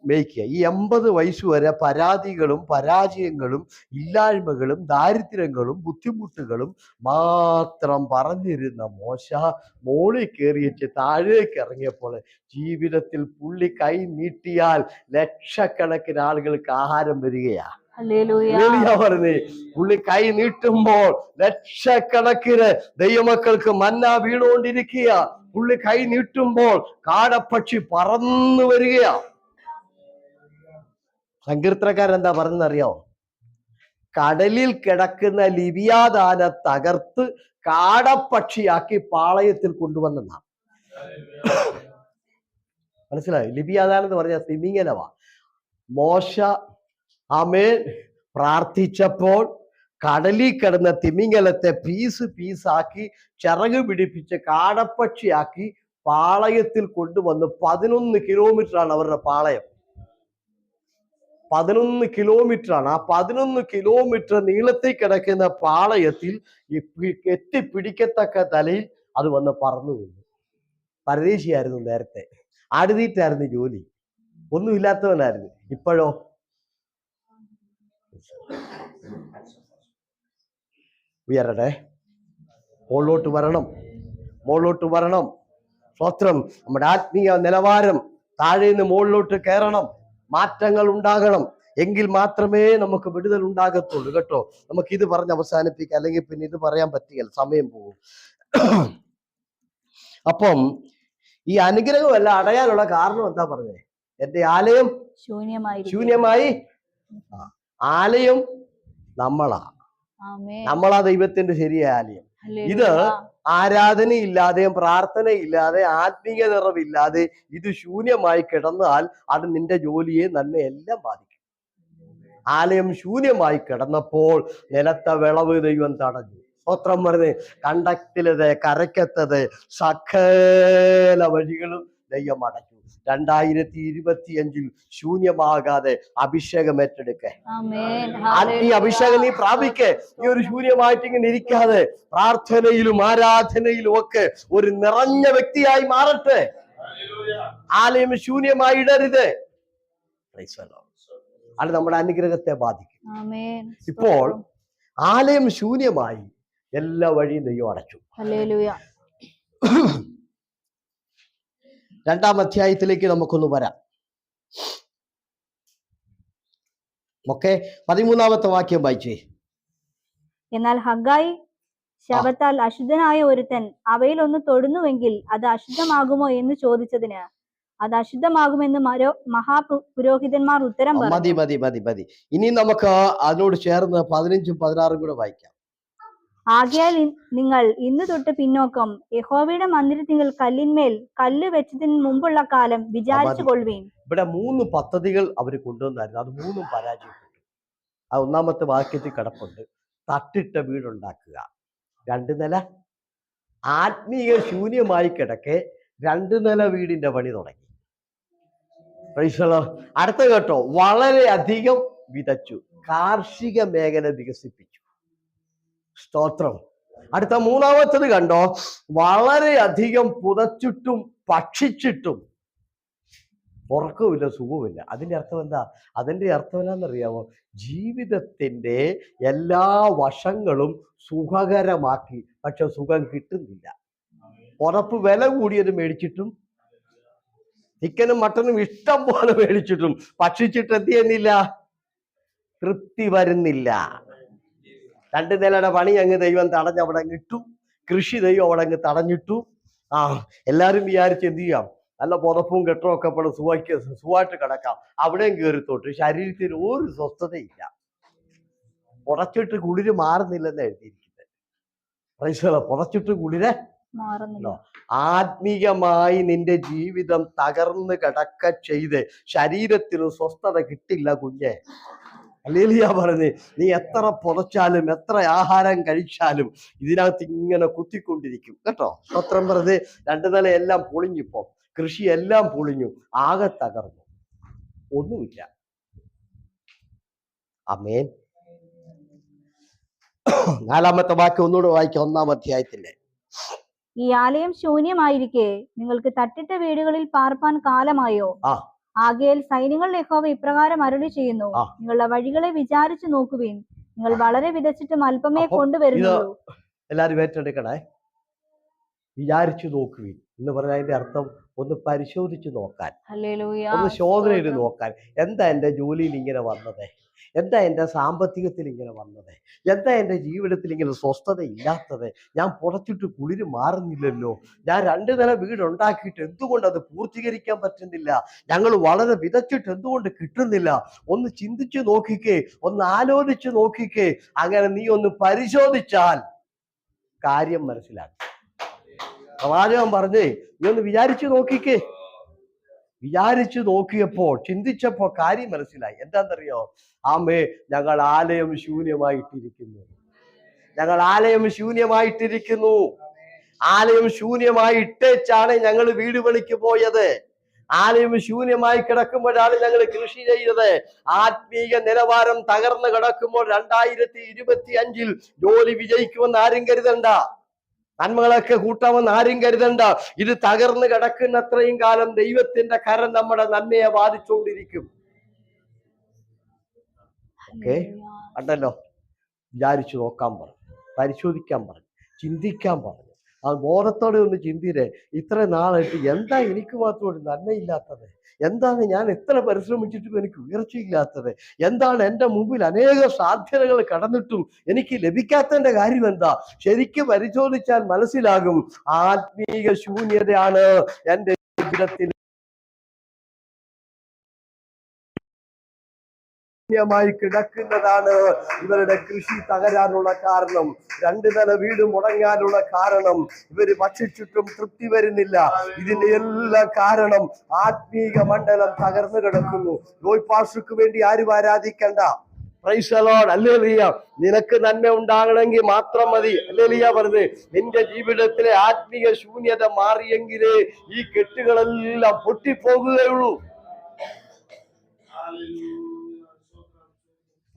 മേയ്ക്കുക. ഈ 80 വയസ്സ് വരെ പരാജയങ്ങളും ഇല്ലായ്മകളും ദാരിദ്ര്യങ്ങളും ബുദ്ധിമുട്ടുകളും മാത്രം പറഞ്ഞിരുന്ന മോശ മോളിൽ കയറിയിട്ട് താഴേക്ക് ഇറങ്ങിയപ്പോൾ ജീവിതത്തിൽ പുള്ളി കൈ നീട്ടിയാൽ ലക്ഷക്കണക്കിന് ആളുകൾക്ക് ആഹാരം വരികയാ. പറഞ്ഞേ, പുള്ളി കൈ നീട്ടുമ്പോൾ ലക്ഷക്കണക്കിന് ദൈവമക്കൾക്ക് മന്ന വീണുകൊണ്ടിരിക്കുക. പുള്ളി കൈ നീട്ടുമ്പോൾ കാടപ്പക്ഷി പറന്നു വരികയാ. സങ്കീർത്തനക്കാരെന്താ പറഞ്ഞറിയാമോ? കടലിൽ കിടക്കുന്ന ലിബിയാദാനെ തകർത്ത് കാടപ്പക്ഷിയാക്കി പാളയത്തിൽ കൊണ്ടുവന്നെന്നാ. മനസ്സിലായി? ലിബിയാദാൻ എന്ന് പറഞ്ഞ തിമിംഗലവാ. മോശ പ്രാർത്ഥിച്ചപ്പോൾ കടലിൽ കിടന്ന തിമിംഗലത്തെ പീസാക്കി ചിറക് പിടിപ്പിച്ച് കാടപ്പക്ഷിയാക്കി പാളയത്തിൽ കൊണ്ടുവന്ന് 11 കിലോമീറ്ററാണ് അവരുടെ പാളയം. 11 കിലോമീറ്ററാണ്. ആ 11 കിലോമീറ്റർ നീളത്തിൽ കിടക്കുന്ന പാളയത്തിൽ എത്തിപ്പിടിക്കത്തക്ക തലയിൽ അത് വന്ന് പറന്നു വീണു. പരദേശിയായിരുന്നു നേരത്തെ, ആടുതീറ്റായിരുന്നു ജോലി, ഒന്നുമില്ലാത്തവനായിരുന്നു. ഇപ്പോഴോ ഉയരട്ടെ, മുകളിലോട്ട് വരണം. സ്വത്രം നമ്മുടെ ആത്മീയ നിലവാരം താഴെ നിന്ന് മുകളിലോട്ട് കയറണം. മാറ്റങ്ങൾ ഉണ്ടാകണം. എങ്കിൽ മാത്രമേ നമുക്ക് വിടുതൽ ഉണ്ടാകത്തുള്ളൂ കേട്ടോ. നമുക്ക് ഇത് പറഞ്ഞ് അവസാനിപ്പിക്കാം, അല്ലെങ്കിൽ പിന്നെ ഇത് പറയാൻ പറ്റില്ല, സമയം പോകും. അപ്പം ഈ അനുഗ്രഹം എല്ലാം അടയാനുള്ള കാരണം എന്താ പറഞ്ഞേ? എന്റെ ആലയം ശൂന്യമായി. ആലയം നമ്മളാ ദൈവത്തിന്റെ ശരിയായ ആലയം. ഇത് ആരാധനയില്ലാതെയും പ്രാർത്ഥനയില്ലാതെ ആത്മീയ നിറവില്ലാതെ ഇത് ശൂന്യമായി കിടന്നാൽ അത് നിന്റെ ജോലിയെ നന്മയെല്ലാം ബാധിക്കും. ആലയം ശൂന്യമായി കിടന്നപ്പോൾ നിലത്തെ വിളവ് ദൈവം തടഞ്ഞു. സ്തോത്രം പറഞ്ഞ് കണ്ടത്തിലത് കരക്കത്തത് സകല വഴികളും ദൈവം അടച്ചു. 2025 ശൂന്യമാകാതെ അഭിഷേകം ഏറ്റെടുക്ക. ഈ അഭിഷേകം നീ പ്രാപിക്കേ. നീ ഒരു ശൂന്യമായിട്ട് ഇങ്ങനെ ഇരിക്കാതെ പ്രാർത്ഥനയിലും ആരാധനയിലും ഒക്കെ ഒരു നിറഞ്ഞ വ്യക്തിയായി മാറട്ടെ. ആലയം ശൂന്യമായി ഇടരുത്. അത് നമ്മുടെ അനുഗ്രഹത്തെ ബാധിക്കും. ഇപ്പോൾ ആലയം ശൂന്യമായി, എല്ലാ വഴിയും ദൈവം അടച്ചു. 2-ാം അധ്യായത്തിലേക്ക് നമുക്കൊന്ന് വരാം. ഓക്കെ, 13-ാമത്തെ വാക്യം വായിച്ചേ. എന്നാൽ ഹഗ്ഗായി ശബത്താൽ അശുദ്ധനായ ഒരുത്തൻ അവയിൽ ഒന്ന് തൊടുന്നുവെങ്കിൽ അത് അശുദ്ധമാകുമോ എന്ന് ചോദിച്ചതിന് അത് അശുദ്ധമാകുമെന്ന് മഹാപുരോഹിതന്മാർ ഉത്തരം മതി പറഞ്ഞു. മതി മതി മതി. ഇനി നമുക്ക് അതിനോട് ചേർന്ന് 15-ഉം 16-ഉം കൂടെ വായിക്കാം. ആകയാൽ നിങ്ങൾ ഇന്ന് തൊട്ട് പിന്നോക്കം യഹോവയുടെ മന്ദിരത്തിങ്കൽ കല്ലിന്മേൽ കല്ല് വെച്ചതിന് മുമ്പുള്ള കാലം വിചാരിച്ചു കൊള്ളുവീൻ. ഇവിടെ 3 പദ്ധതികൾ അവർ കൊണ്ടുവന്നായിരുന്നു, അത് 3ഉം പരാജയപ്പെട്ടു. ആ 1-ാമത്തെ വാക്യത്തിൽ കിടപ്പുണ്ട്. തട്ടിട്ട വീടുണ്ടാക്കുക, 2 നില. ആത്മീയ ശൂന്യമായി കിടക്കെ 2 നില വീടിന്റെ പണി തുടങ്ങി. അടുത്ത കേട്ടോ, വളരെയധികം വിതച്ചു, കാർഷിക മേഖല വികസിപ്പിച്ചു. സ്തോത്രം. അടുത്ത 3-ാമത്തത് കണ്ടോ, വളരെയധികം പുതച്ചിട്ടും ഭക്ഷിച്ചിട്ടും ഉറക്കമില്ല, സുഖമില്ല. അതിന്റെ അർത്ഥം എന്താ? അതിന്റെ അർത്ഥം എന്താണെന്നറിയാമോ? ജീവിതത്തിന്റെ എല്ലാ വശങ്ങളും സുഖകരമാക്കി, പക്ഷെ സുഖം കിട്ടുന്നില്ല. ഉറപ്പ് വില കൂടിയത് മേടിച്ചിട്ടും, ചിക്കനും മട്ടനും ഇഷ്ടം പോലെ മേടിച്ചിട്ടും ഭക്ഷിച്ചിട്ട് എന്ത് ചെയ്യുന്നില്ല? തൃപ്തി വരുന്നില്ല. 2 നിലയുടെ പണി അങ്ങ് ദൈവം തടഞ്ഞവിടെ അങ്ങ് ഇട്ടു, കൃഷി ദൈവം അവിടെ അങ്ങ് തടഞ്ഞിട്ടു. എല്ലാരും വിചാരിച്ച് എന്ത് ചെയ്യാം, നല്ല പുതപ്പും കെട്ടും ഒക്കെ പോലെ സുഖമായിട്ട് കിടക്കാം, അവിടെയും കയറിത്തോട്ട്. ശരീരത്തിന് ഒരു സ്വസ്ഥതയില്ല, പുറച്ചിട്ട് കുളിര് മാറുന്നില്ലെന്ന് എഴുതിയിരിക്കുന്നത്. പുറച്ചിട്ട് കുളിര് മാറുന്നില്ല. ആത്മീയമായി നിന്റെ ജീവിതം തകർന്ന് കിടക്ക ചെയ്ത് ശരീരത്തിന് സ്വസ്ഥത കിട്ടില്ല കുഞ്ഞെ. ഹല്ലേലൂയ പറഞ്ഞ്, നീ എത്ര പുതച്ചാലും എത്ര ആഹാരം കഴിച്ചാലും ഇതിനകത്ത് ഇങ്ങനെ കുത്തിക്കൊണ്ടിരിക്കും കേട്ടോ. സ്തോത്രം പറഞ്ഞ് 2 നില എല്ലാം പൊളിഞ്ഞിപ്പോ, കൃഷി എല്ലാം പൊളിഞ്ഞു, ആകെ തകർന്നു, ഒന്നുമില്ല. ആമേൻ. 4-ാമത്തെ വാക്യം ഒന്നുകൂടെ വായിക്കാം, 1-ാം അധ്യായത്തിന്റെ. ഈ ആലയം ശൂന്യമായിരിക്കെ നിങ്ങൾക്ക് തട്ടിട്ട വീടുകളിൽ പാർപ്പാൻ കാലമായോ? ആകയാൽ സൈന്യങ്ങളുടെ യഹോവ ഇപ്രകാരം അരുളി ചെയ്യുന്നു, നിങ്ങളുടെ വഴികളെ വിചാരിച്ചു നോക്കുവിൻ. നിങ്ങൾ വളരെ വിതച്ചിട്ടും അല്പമേ കൊണ്ടുവരുന്നുള്ളൂ. എല്ലാരും ഏറ്റെടുക്കണേ. വിചാരിച്ചു നോക്കുവിൻ എന്ന് പറഞ്ഞാൽ അതിന്റെ അർത്ഥം ഒന്ന് പരിശോധിച്ച് നോക്കാൻ, ഒന്ന് ശോധന ചെയ്ത് നോക്കാൻ. എന്താ എൻ്റെ ജോലിയിൽ ഇങ്ങനെ വന്നത്? എന്താ എൻ്റെ സാമ്പത്തികത്തിൽ ഇങ്ങനെ വന്നത്? എന്താ എൻ്റെ ജീവിതത്തിൽ ഇങ്ങനെ സ്വസ്ഥത ഇല്ലാത്തത്? ഞാൻ പുറത്തിട്ട് കുളിര് മാറുന്നില്ലല്ലോ. ഞാൻ 2 നില വീടുണ്ടാക്കിയിട്ട് എന്തുകൊണ്ട് അത് പൂർത്തീകരിക്കാൻ പറ്റുന്നില്ല? ഞങ്ങൾ വളരെ വിതച്ചിട്ട് എന്തുകൊണ്ട് കിട്ടുന്നില്ല? ഒന്ന് ചിന്തിച്ചു നോക്കിക്കേ, ഒന്ന് ആലോചിച്ച് നോക്കിക്കേ. അങ്ങനെ നീ ഒന്ന് പരിശോധിച്ചാൽ കാര്യം മനസ്സിലാക്കും. പ്രവാചകൻ പറഞ്ഞേ, നീ ഒന്ന് വിചാരിച്ചു നോക്കിക്കേ. വിചാരിച്ചു നോക്കിയപ്പോൾ, ചിന്തിച്ചപ്പോ കാര്യം മനസ്സിലായി. എന്താണെന്നറിയോ? ആമേ, ഞങ്ങൾ ആലയം ശൂന്യമായിട്ടിരിക്കുന്നു. ഞങ്ങൾ ആലയം ശൂന്യമായിട്ടിരിക്കുന്നു. ആലയം ശൂന്യമായിട്ടേച്ചാണ് ഞങ്ങൾ വീട് പണിക്ക് പോയത്. ആലയം ശൂന്യമായി കിടക്കുമ്പോഴാണ് ഞങ്ങൾ കൃഷി ചെയ്തത്. ആത്മീയ നിലവാരം തകർന്നു കിടക്കുമ്പോൾ 2025-ൽ ജോലി വിജയിക്കുമെന്ന് ആരും കരുതണ്ട, നന്മകളൊക്കെ കൂട്ടാമെന്ന് ആരും കരുതണ്ട. ഇത് തകർന്ന് കിടക്കുന്ന അത്രയും കാലം ദൈവത്തിന്റെ കരം നമ്മുടെ നന്മയെ ബാധിച്ചുകൊണ്ടിരിക്കും. ഓക്കെ, കണ്ടല്ലോ. വിചാരിച്ചു നോക്കാൻ പറഞ്ഞു, പരിശോധിക്കാൻ പറഞ്ഞു, ചിന്തിക്കാൻ പറഞ്ഞു. ആ ബോധത്തോടെ ഒന്ന് ചിന്തിരെ, ഇത്ര നാളായിട്ട് എന്താ എനിക്ക് മാത്രം ഒരു നന്മയില്ലാത്തത്? എന്താണ് ഞാൻ എത്ര പരിശ്രമിച്ചിട്ടും എനിക്ക് ഉയർച്ചയില്ലാത്തത്? എന്താണ് എൻ്റെ മുമ്പിൽ അനേക സാധ്യതകൾ കടന്നിട്ടും എനിക്ക് ലഭിക്കാത്തതിന്റെ കാര്യം എന്താ? ശരിക്കും പരിശോധിച്ചാൽ മനസ്സിലാകും, ആത്മീയ ശൂന്യതയാണ് എൻ്റെ ജീവിതത്തിൽ ായി കിടക്കുന്നതാണ് ഇവരുടെ കൃഷി തകരാനുള്ള കാരണം. 2 നില വീട് മുടങ്ങാനുള്ള കാരണം, ഇവര് ഭക്ഷിച്ചിട്ടും തൃപ്തി വരുന്നില്ല. ഇതിന്റെ എല്ലാ കാരണം ആത്മീക മണ്ഡലം തകർന്നു കിടക്കുന്നു. ജോയ് പാസ്റ്റർക്ക് വേണ്ടി ആരും ആരാധിക്കണ്ട. Praise the Lord. ഹല്ലേലൂയ. നിനക്ക് നന്മ ഉണ്ടാകണമെങ്കിൽ മാത്രം മതി. ഹല്ലേലൂയ പറഞ്ഞ്, നിന്റെ ജീവിതത്തിലെ ആത്മീയ ശൂന്യത മാറിയെങ്കിലേ ഈ കെട്ടുകളെല്ലാം പൊട്ടിപ്പോകുകയുള്ളൂ.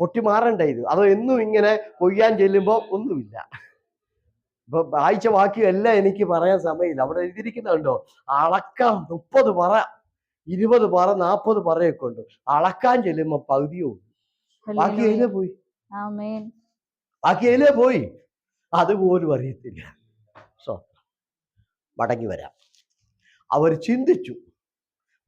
പൊട്ടി മാറണ്ടേ ഇത്? അതോ എന്നും ഇങ്ങനെ കൊയ്യാൻ ചെല്ലുമ്പോ ഒന്നുമില്ല? ഇപ്പൊ വായിച്ച വാക്യം എല്ലാം എനിക്ക് പറയാൻ സമയമില്ല. അവിടെ എഴുതിയിരിക്കുന്നുണ്ടോ, അളക്കാം 30 പറ 20 പറ 40 പറയൊക്കെ ഉണ്ട്. അളക്കാൻ ചെല്ലുമ്പോ പകുതിയോ ബാക്കി അതിലേ പോയി, ബാക്കി അതിലേ പോയി, അതുപോലും അറിയത്തില്ല. സോ മടങ്ങി വരാം. അവർ ചിന്തിച്ചു,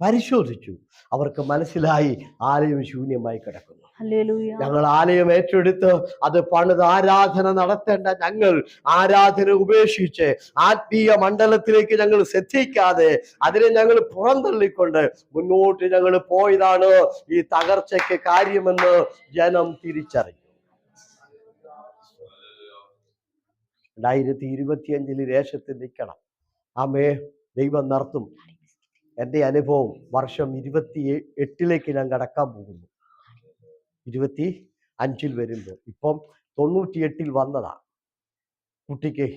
പരിശോധിച്ചു. അവർക്ക് മനസ്സിലായി ആലയം ശൂന്യമായി കിടക്കുന്നു. ഹല്ലേലൂയ. ഞങ്ങൾ ആലയം ഏറ്റെടുത്ത് അത് പണിത് ആരാധന നടത്തേണ്ട ഞങ്ങൾ ആരാധന ഉപേക്ഷിച്ച് ആത്മീയ മണ്ഡലത്തിലേക്ക് ഞങ്ങൾ ശ്രദ്ധിക്കാതെ അതിനെ ഞങ്ങൾ പുറന്തള്ളിക്കൊണ്ട് മുന്നോട്ട് ഞങ്ങൾ പോയതാണ് ഈ തകർച്ചയ്ക്ക് കാര്യമെന്ന് ജനം തിരിച്ചറിഞ്ഞു. 2025 ദേശത്ത് നിൽക്കണം. ആമേ, ദൈവം നടത്തും. എൻ്റെ അനുഭവം വർഷം 28 ഞാൻ കടക്കാൻ പോകുന്നു. 25 വരുമ്പോൾ ഇപ്പം 98 വന്നതാ കുട്ടിക്ക്.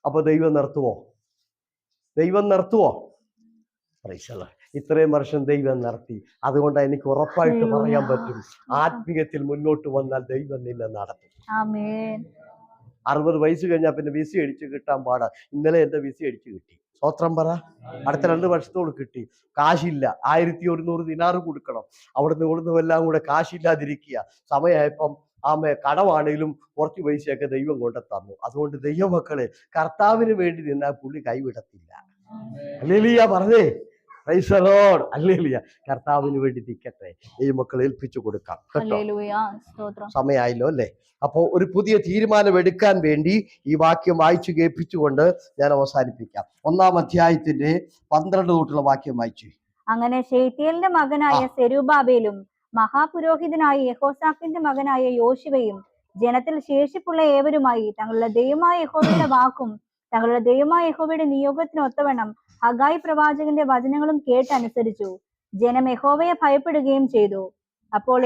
അപ്പൊ ദൈവം നിർത്തുവോ? ദൈവം നിർത്തുവോ? ഇത്രയും വർഷം ദൈവം നടത്തി. അതുകൊണ്ട് എനിക്ക് ഉറപ്പായിട്ട് പറയാൻ പറ്റും, ആത്മീയത്തിൽ മുന്നോട്ട് വന്നാൽ ദൈവം നിന്നെ നടത്തും. 60 വയസ്സ് കഴിഞ്ഞാൽ പിന്നെ വിസ അടിച്ച് കിട്ടാൻ പാടാ. ഇന്നലെ എൻ്റെ വിസ അടിച്ച് കിട്ടി. സ്വത്രം പറ. അടുത്ത 2 വർഷത്തോട് കിട്ടി. കാശില്ല, 1100 ദിനാറ് കൊടുക്കണം. അവിടുന്ന് ഇവിടുന്ന് എല്ലാം കൂടെ കാശില്ലാതിരിക്കുക. സമയമായപ്പം ആമേ കടമാണെങ്കിലും കുറച്ച് പൈസയൊക്കെ ദൈവം കൊണ്ട് തന്നു. അതുകൊണ്ട് ദൈവമക്കളെ, കർത്താവിന് വേണ്ടി നിന്നാൽ പുള്ളി കൈവിടത്തില്ല. ഹല്ലേലൂയ പറഞ്ഞേ. Price the Lord. ഹല്ലേലൂയ. കർത്താവിന് വേണ്ടി നിൽക്കട്ടെ. ദൈവമക്കളെ ഏൽപ്പിച്ചു കൊടുക്കാം കേട്ടോ. സമയമായല്ലോ അല്ലേ? അപ്പോൾ ഒരു പുതിയ തീരുമാനം എടുക്കാൻ വേണ്ടി ഈ വാക്യം വായിച്ചു കേൾപ്പിച്ചുകൊണ്ട് ഞാൻ അവസാനിപ്പിക്കാം. 1-ാം അധ്യായത്തിന്റെ 12 തൊട്ടുള്ള വാക്യം വായിച്ചു. അങ്ങനെ ശെയല്തീയേലിന്റെ മകനായ സെരുബ്ബാബേലും മഹാപുരോഹിതനായ യെഹോസാഫിന്റെ മകനായ യോശുവയും ജനത്തിൽ ശേഷിപ്പുള്ള ഏവരുമായി തങ്ങളുടെ ദൈവമായ യഹോവയുടെ വാക്കും തങ്ങളുടെ ദൈവമായ യഹോവയുടെ നിയോഗത്തിന് ഒത്തവണ്ണം ഹഗായി പ്രവാചകന്റെ വചനങ്ങളും കേട്ടനുസരിച്ചു. ജനം യഹോവയെ ഭയപ്പെടുകയും ചെയ്തു. അപ്പോൾ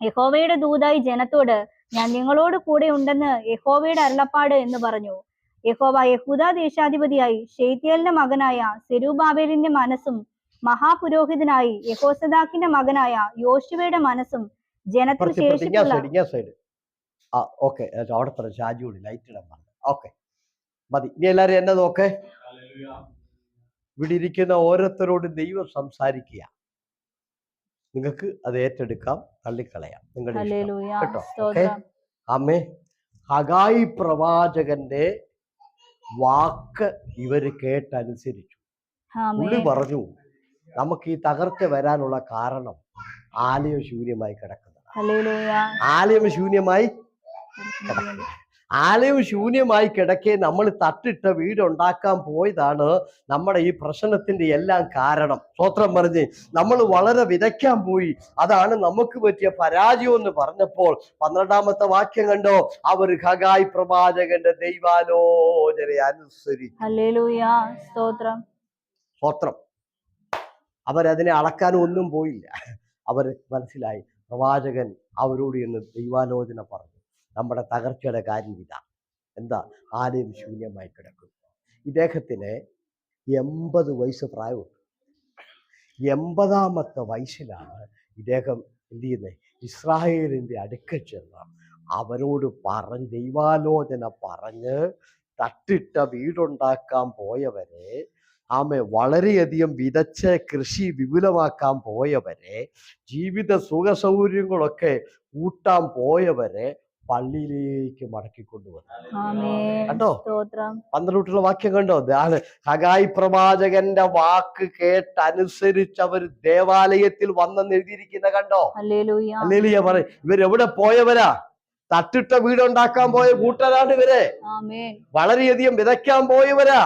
യഹോവയുടെ ദൂതായി ജനത്തോട്, ഞാൻ നിങ്ങളോട് കൂടെ ഉണ്ടെന്ന് യഹോവയുടെ അരുളപ്പാട് എന്ന് പറഞ്ഞു. യഹോവ യഹൂദാ ദേശാധിപതിയായി ശെയല്തീയേലിന്റെ മകനായ സെരുബ്ബാബേലിന്റെ മനസ്സും മഹാപുരോഹിതനായി യെഹോസദാക്കിന്റെ മകനായ യോശുവയുടെ മനസ്സും ജനത്തിൽ ശേഷിപ്പുള്ള മതി. ഇനി എല്ലാരും എന്നെ നോക്കേ. ഇവിടെ ഇരിക്കുന്ന ഓരോരുത്തരോടും ദൈവം സംസാരിക്കുക. നിങ്ങൾക്ക് അത് ഏറ്റെടുക്കാം, തള്ളിക്കളയാം, നിങ്ങളുടെ കേട്ടോ. ഓക്കെ. അമ്മേ, ഹഗായി പ്രവാചകന്റെ വാക്ക് ഇവര് കേട്ടനുസരിച്ചു. പുള്ളി പറഞ്ഞു, നമുക്ക് ഈ തകർച്ച വരാനുള്ള കാരണം ആലയം ശൂന്യമായി കിടക്കുന്നതാണ്. ആലയം ശൂന്യമായി കിടക്കുക. ആലയം ശൂന്യമായി കിടക്കെ നമ്മൾ തട്ടിട്ട വീടുണ്ടാക്കാൻ പോയതാണ് നമ്മുടെ ഈ പ്രശ്നത്തിന്റെ എല്ലാം കാരണം. സ്തോത്രം പറഞ്ഞ് നമ്മൾ വളരെ വിതയ്ക്കാൻ പോയി. അതാണ് നമുക്ക് പറ്റിയ പരാജയം എന്ന് പറഞ്ഞപ്പോൾ 12-ാമത്തെ വാക്യം കണ്ടോ, അവർ ഹഗായി പ്രവാചകന്റെ ദൈവാലോചനയെ അനുസരിച്ചു. സ്തോത്രം. അവരതിനെ അളക്കാനും ഒന്നും പോയില്ല. അവർ മനസ്സിലായി, പ്രവാചകൻ അവരോട് എന്ന് ദൈവാലോചന പറഞ്ഞു. നമ്മുടെ തകർച്ചയുടെ കാര്യം ഇതാ. എന്താ? ആലയം ശൂന്യമായി കിടക്കുന്നു. ഇദ്ദേഹത്തിന് 80 വയസ്സ് പ്രായമുണ്ട്. 80-ാമത്തെ വയസ്സിലാണ് ഇദ്ദേഹം എന്ത് ചെയ്യുന്നത്? ഇസ്രായേലിന്റെ അടുക്കൽ ചെന്ന് അവരോട് പറഞ്ഞ് ദൈവാലോചന പറഞ്ഞ് തട്ടിട്ട വീടുണ്ടാക്കാൻ പോയവരെ, വളരെയധികം വിതച്ച് കൃഷി വിപുലമാക്കാൻ പോയവരെ, ജീവിത സുഖ സൗകര്യങ്ങളൊക്കെ കൂട്ടാൻ പോയവരെ പള്ളിയിലേക്ക് മടക്കിക്കൊണ്ടുവന്നു. കണ്ടോ? 12 വാക്യം കണ്ടോ? ഹഗായി പ്രവാചകന്റെ വാക്ക് കേട്ടനുസരിച്ചവർ ദേവാലയത്തിൽ വന്നെന്ന് എഴുതിയിരിക്കുന്ന കണ്ടോ? ഹല്ലേലൂയ പറ. ഇവരെവിടെ പോയവരാ? തട്ടിട്ട വീടുണ്ടാക്കാൻ പോയ കൂട്ടരാണ് ഇവരെ. വളരെയധികം വിതയ്ക്കാൻ പോയവരാ.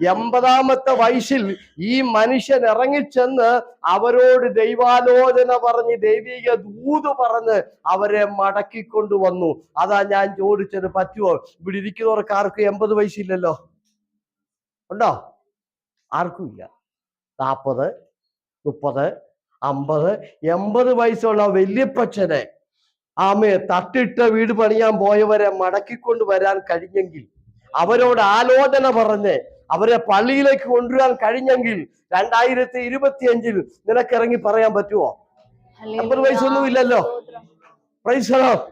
80-ാമത്തെ വയസ്സിൽ ഈ മനുഷ്യൻ ഇറങ്ങിച്ചെന്ന് അവരോട് ദൈവാലോചന പറഞ്ഞ് ദൈവിക ദൂത് പറഞ്ഞ് അവരെ മടക്കിക്കൊണ്ടുവന്നു. അതാ ഞാൻ ചോദിച്ചത്, പറ്റുമോ? ഇവിടെ ഇരിക്കുന്നവർക്ക് ആർക്കും 80 വയസ്സില്ലല്ലോ. ഉണ്ടോ? ആർക്കും ഇല്ല. 40, 30, 50, 80 വയസ്സുള്ള വല്യപ്പച്ചനെ തട്ടിട്ട വീട് പണിയാൻ പോയവരെ മടക്കിക്കൊണ്ട് വരാൻ കഴിഞ്ഞെങ്കിൽ, അവരോട് ആലോചന പറഞ്ഞ് അവരെ പള്ളിയിലേക്ക് കൊണ്ടുവരാൻ കഴിഞ്ഞെങ്കിൽ 2025 നിനക്ക് ഇറങ്ങി പറയാൻ പറ്റുമോ? 80 വയസ്സൊന്നും ഇല്ലല്ലോ. Price the Lord.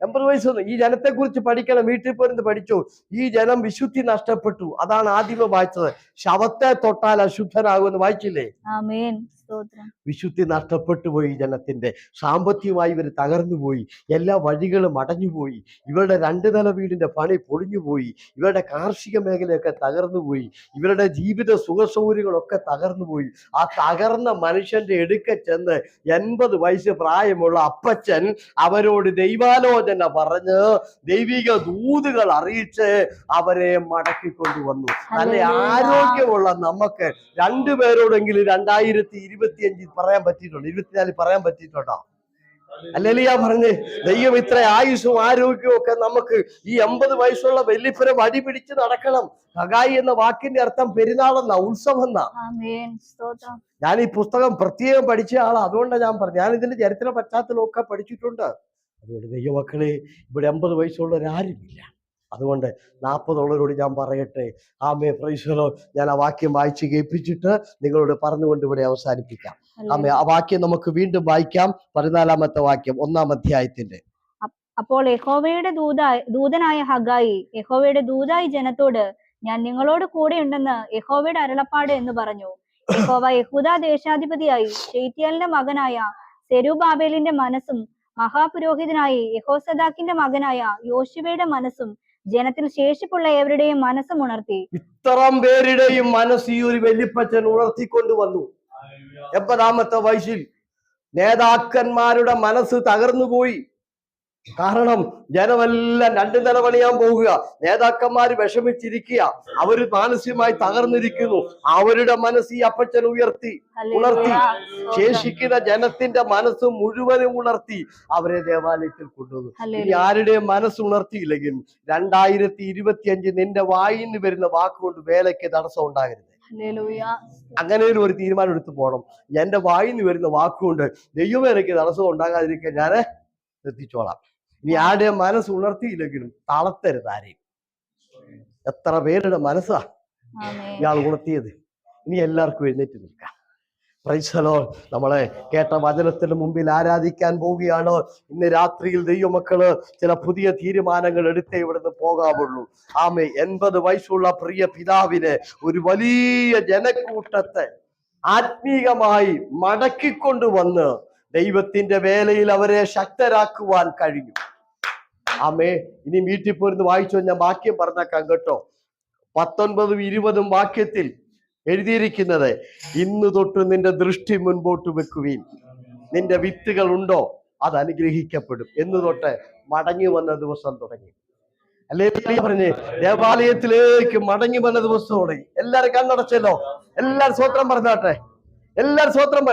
80 വയസ്സൊന്നും. ഈ ജനത്തെ കുറിച്ച് പഠിക്കണം. വീട്ടിൽ പോയിരുന്ന് പഠിച്ചു. ഈ ജനം വിശുദ്ധി നഷ്ടപ്പെട്ടു. അതാണ് ആദ്യമേ വായിച്ചത്. ശവത്തെ തൊട്ടാൽ അശുദ്ധനാകുമെന്ന് വായിച്ചില്ലേ? സ്തോത്രം. വിശുദ്ധി നഷ്ടപ്പെട്ടു പോയി ജനത്തിന്റെ. സാമ്പത്തികമായി ഇവർ തകർന്നുപോയി. എല്ലാ വഴികളും അടഞ്ഞുപോയി. ഇവരുടെ 2 നില വീടിന്റെ പണി പൊളിഞ്ഞുപോയി. ഇവരുടെ കാർഷിക മേഖലയൊക്കെ തകർന്നുപോയി. ഇവരുടെ ജീവിത സുഖസൗകര്യങ്ങളൊക്കെ തകർന്നുപോയി. ആ തകർന്ന മനുഷ്യന്റെ എടുക്ക ചെന്ന് 80 വയസ്സ് പ്രായമുള്ള അപ്പച്ചൻ അവരോട് ദൈവാലോചന പറഞ്ഞ് ദൈവിക ദൂതുകൾ അറിയിച്ച് അവരെ മടക്കിക്കൊണ്ടുവന്നു. നല്ല ആരോഗ്യമുള്ള നമുക്ക് 2 പേരോടെങ്കിലും 2025 പറയാൻ പറ്റിയിട്ടുണ്ടോ? 24 പറയാൻ പറ്റിയിട്ടുണ്ടോ? അല്ലേലിയാ പറഞ്ഞ് ദൈവം ഇത്ര ആയുസ്സും ആരോഗ്യവും ഒക്കെ നമുക്ക് ഈ 80 വയസ്സുള്ള വെല്ലിപ്പുരം അടി പിടിച്ച് നടക്കണം. ഹഗായി എന്ന വാക്കിന്റെ അർത്ഥം പെരുന്നാളെന്നാ, ഉത്സവം. ആമേൻ. സ്തോത്രം. ഞാൻ ഈ പുസ്തകം പ്രത്യേകം പഠിച്ച ആളാ, അതുകൊണ്ടാണ് ഞാൻ പറഞ്ഞു. ഞാൻ ഇതിന്റെ ചരിത്ര പശ്ചാത്തലമൊക്കെ പഠിച്ചിട്ടുണ്ട്. അതുകൊണ്ട് ദൈവമക്കളെ, ഇവിടെ 80 വയസ്സുള്ളവരാരുമില്ല. അതുകൊണ്ട് 40 ഉള്ളവരോട് ഞാൻ പറയട്ടെ, ആമേ, പ്രൈസ് ദി ലോർഡ്. ഞാൻ ആ വാക്യം വായിച്ച് കേൾപ്പിച്ചിട്ട് നിങ്ങളോട് പറഞ്ഞുകൊണ്ട് ഇവിടെ അവസാനിപ്പിക്കാം. ആമേ, ആ വാക്യം നമുക്ക് വീണ്ടും വായിക്കാം. 14-ാമത്തെ വാക്യം 1-ാം അധ്യായത്തിന്റെ. അപ്പോൾ യഹോവയുടെ ദൂതനായ ഹഗായി യഹോവയുടെ ദൂതായി ജനത്തോട്, ഞാൻ നിങ്ങളോട് കൂടെ ഉണ്ടെന്ന് യഹോവയുടെ അരുളപ്പാട് എന്ന് പറഞ്ഞു. യഹോവ യഹൂദാ ദേശാധിപതിയായി ശെയല്തീയേലിന്റെ മകനായ സെരുബ്ബാബേലിന്റെ മനസ്സും മഹാപുരോഹിതനായ യഹോസദാക്കിന്റെ മകനായ യോശുവയുടെ മനസ്സും ജനത്തിൽ ശേഷിപ്പുള്ള എവരുടെയും മനസ്സും ഉണർത്തി. ഇത്തരം പേരുടെയും മനസ്സ് ഈ ഒരു വെല്ലിപ്പച്ചൻ ഉണർത്തിക്കൊണ്ടുവന്നു. 80-ാമത്തെ വയസ്സിൽ നേതാക്കന്മാരുടെ മനസ്സ് തകർന്നുപോയി. കാരണം ജനമെല്ലാം 2 നില പണിയാൻ പോവുക. നേതാക്കന്മാര് വിഷമിച്ചിരിക്കുക. അവര് മാനസികമായി തകർന്നിരിക്കുന്നു. അവരുടെ മനസ്സ് ഈ അപ്പച്ചൻ ഉണർത്തി. ശേഷിക്കുന്ന ജനത്തിന്റെ മനസ്സ് മുഴുവനും ഉണർത്തി അവരെ ദേവാലയത്തിൽ കൊണ്ടുവന്നു. ഇനി ആരുടെയും മനസ്സ് ഉണർത്തിയില്ലെങ്കിൽ 2025 നിന്റെ വായിന്ന് വരുന്ന വാക്കുകൊണ്ട് വേലയ്ക്ക് തടസ്സം ഉണ്ടാകരുത്. അങ്ങനെ ഒരു തീരുമാനം എടുത്തു പോകണം. എന്റെ വായിന്ന് വരുന്ന വാക്കുകൊണ്ട് ദൈവവേലയ്ക്ക് തടസ്സം ഉണ്ടാകാതിരിക്കാൻ ഞാൻ എത്തിച്ചോളാം. ഇനി ആരുടെയും മനസ്സ് ഉണർത്തിയില്ലെങ്കിലും തളർത്തരുത് ആരെയും. എത്ര പേരുടെ മനസ്സാ ഇയാൾ ഉണർത്തിയത്. ഇനി എല്ലാവർക്കും എഴുന്നേറ്റ് നിൽക്കാം. Price the Lord. നമ്മളെ കേട്ട വചനത്തിന് മുമ്പിൽ ആരാധിക്കാൻ പോവുകയാണ്. ഇന്ന് രാത്രിയിൽ ദൈവമക്കള് ചില പുതിയ തീരുമാനങ്ങൾ എടുത്തേ ഇവിടുന്ന് പോകാവുള്ളൂ. ആമേ, 80 വയസ്സുള്ള പ്രിയ പിതാവിന് ഒരു വലിയ ജനക്കൂട്ടത്തെ ആത്മീകമായി മടക്കിക്കൊണ്ടുവന്ന് ദൈവത്തിന്റെ വേലയിൽ അവരെ ശക്തരാക്കുവാൻ കഴിഞ്ഞു. ആമേ, ഇനി വീട്ടിൽ പോരുന്ന് വായിച്ചോ. ഞാൻ വാക്യം പറഞ്ഞേക്കാം കേട്ടോ. 19ഉം 20ഉം വാക്യത്തിൽ എഴുതിയിരിക്കുന്നത്, ഇന്ന് തൊട്ട് നിന്റെ ദൃഷ്ടി മുൻപോട്ട് വെക്കുവീൻ. നിന്റെ വിത്തുകൾ ഉണ്ടോ അത് അനുഗ്രഹിക്കപ്പെടും. എന്ന് തൊട്ട് മടങ്ങി വന്ന ദിവസം തുടങ്ങി. അല്ലേ പറഞ്ഞ് ദേവാലയത്തിലേക്ക് മടങ്ങി വന്ന ദിവസം തുടങ്ങി. എല്ലാരും കണ്ണടച്ചല്ലോ. എല്ലാരും സ്വത്രം പറഞ്ഞാട്ടെ. എല്ലാരും സ്വത്രം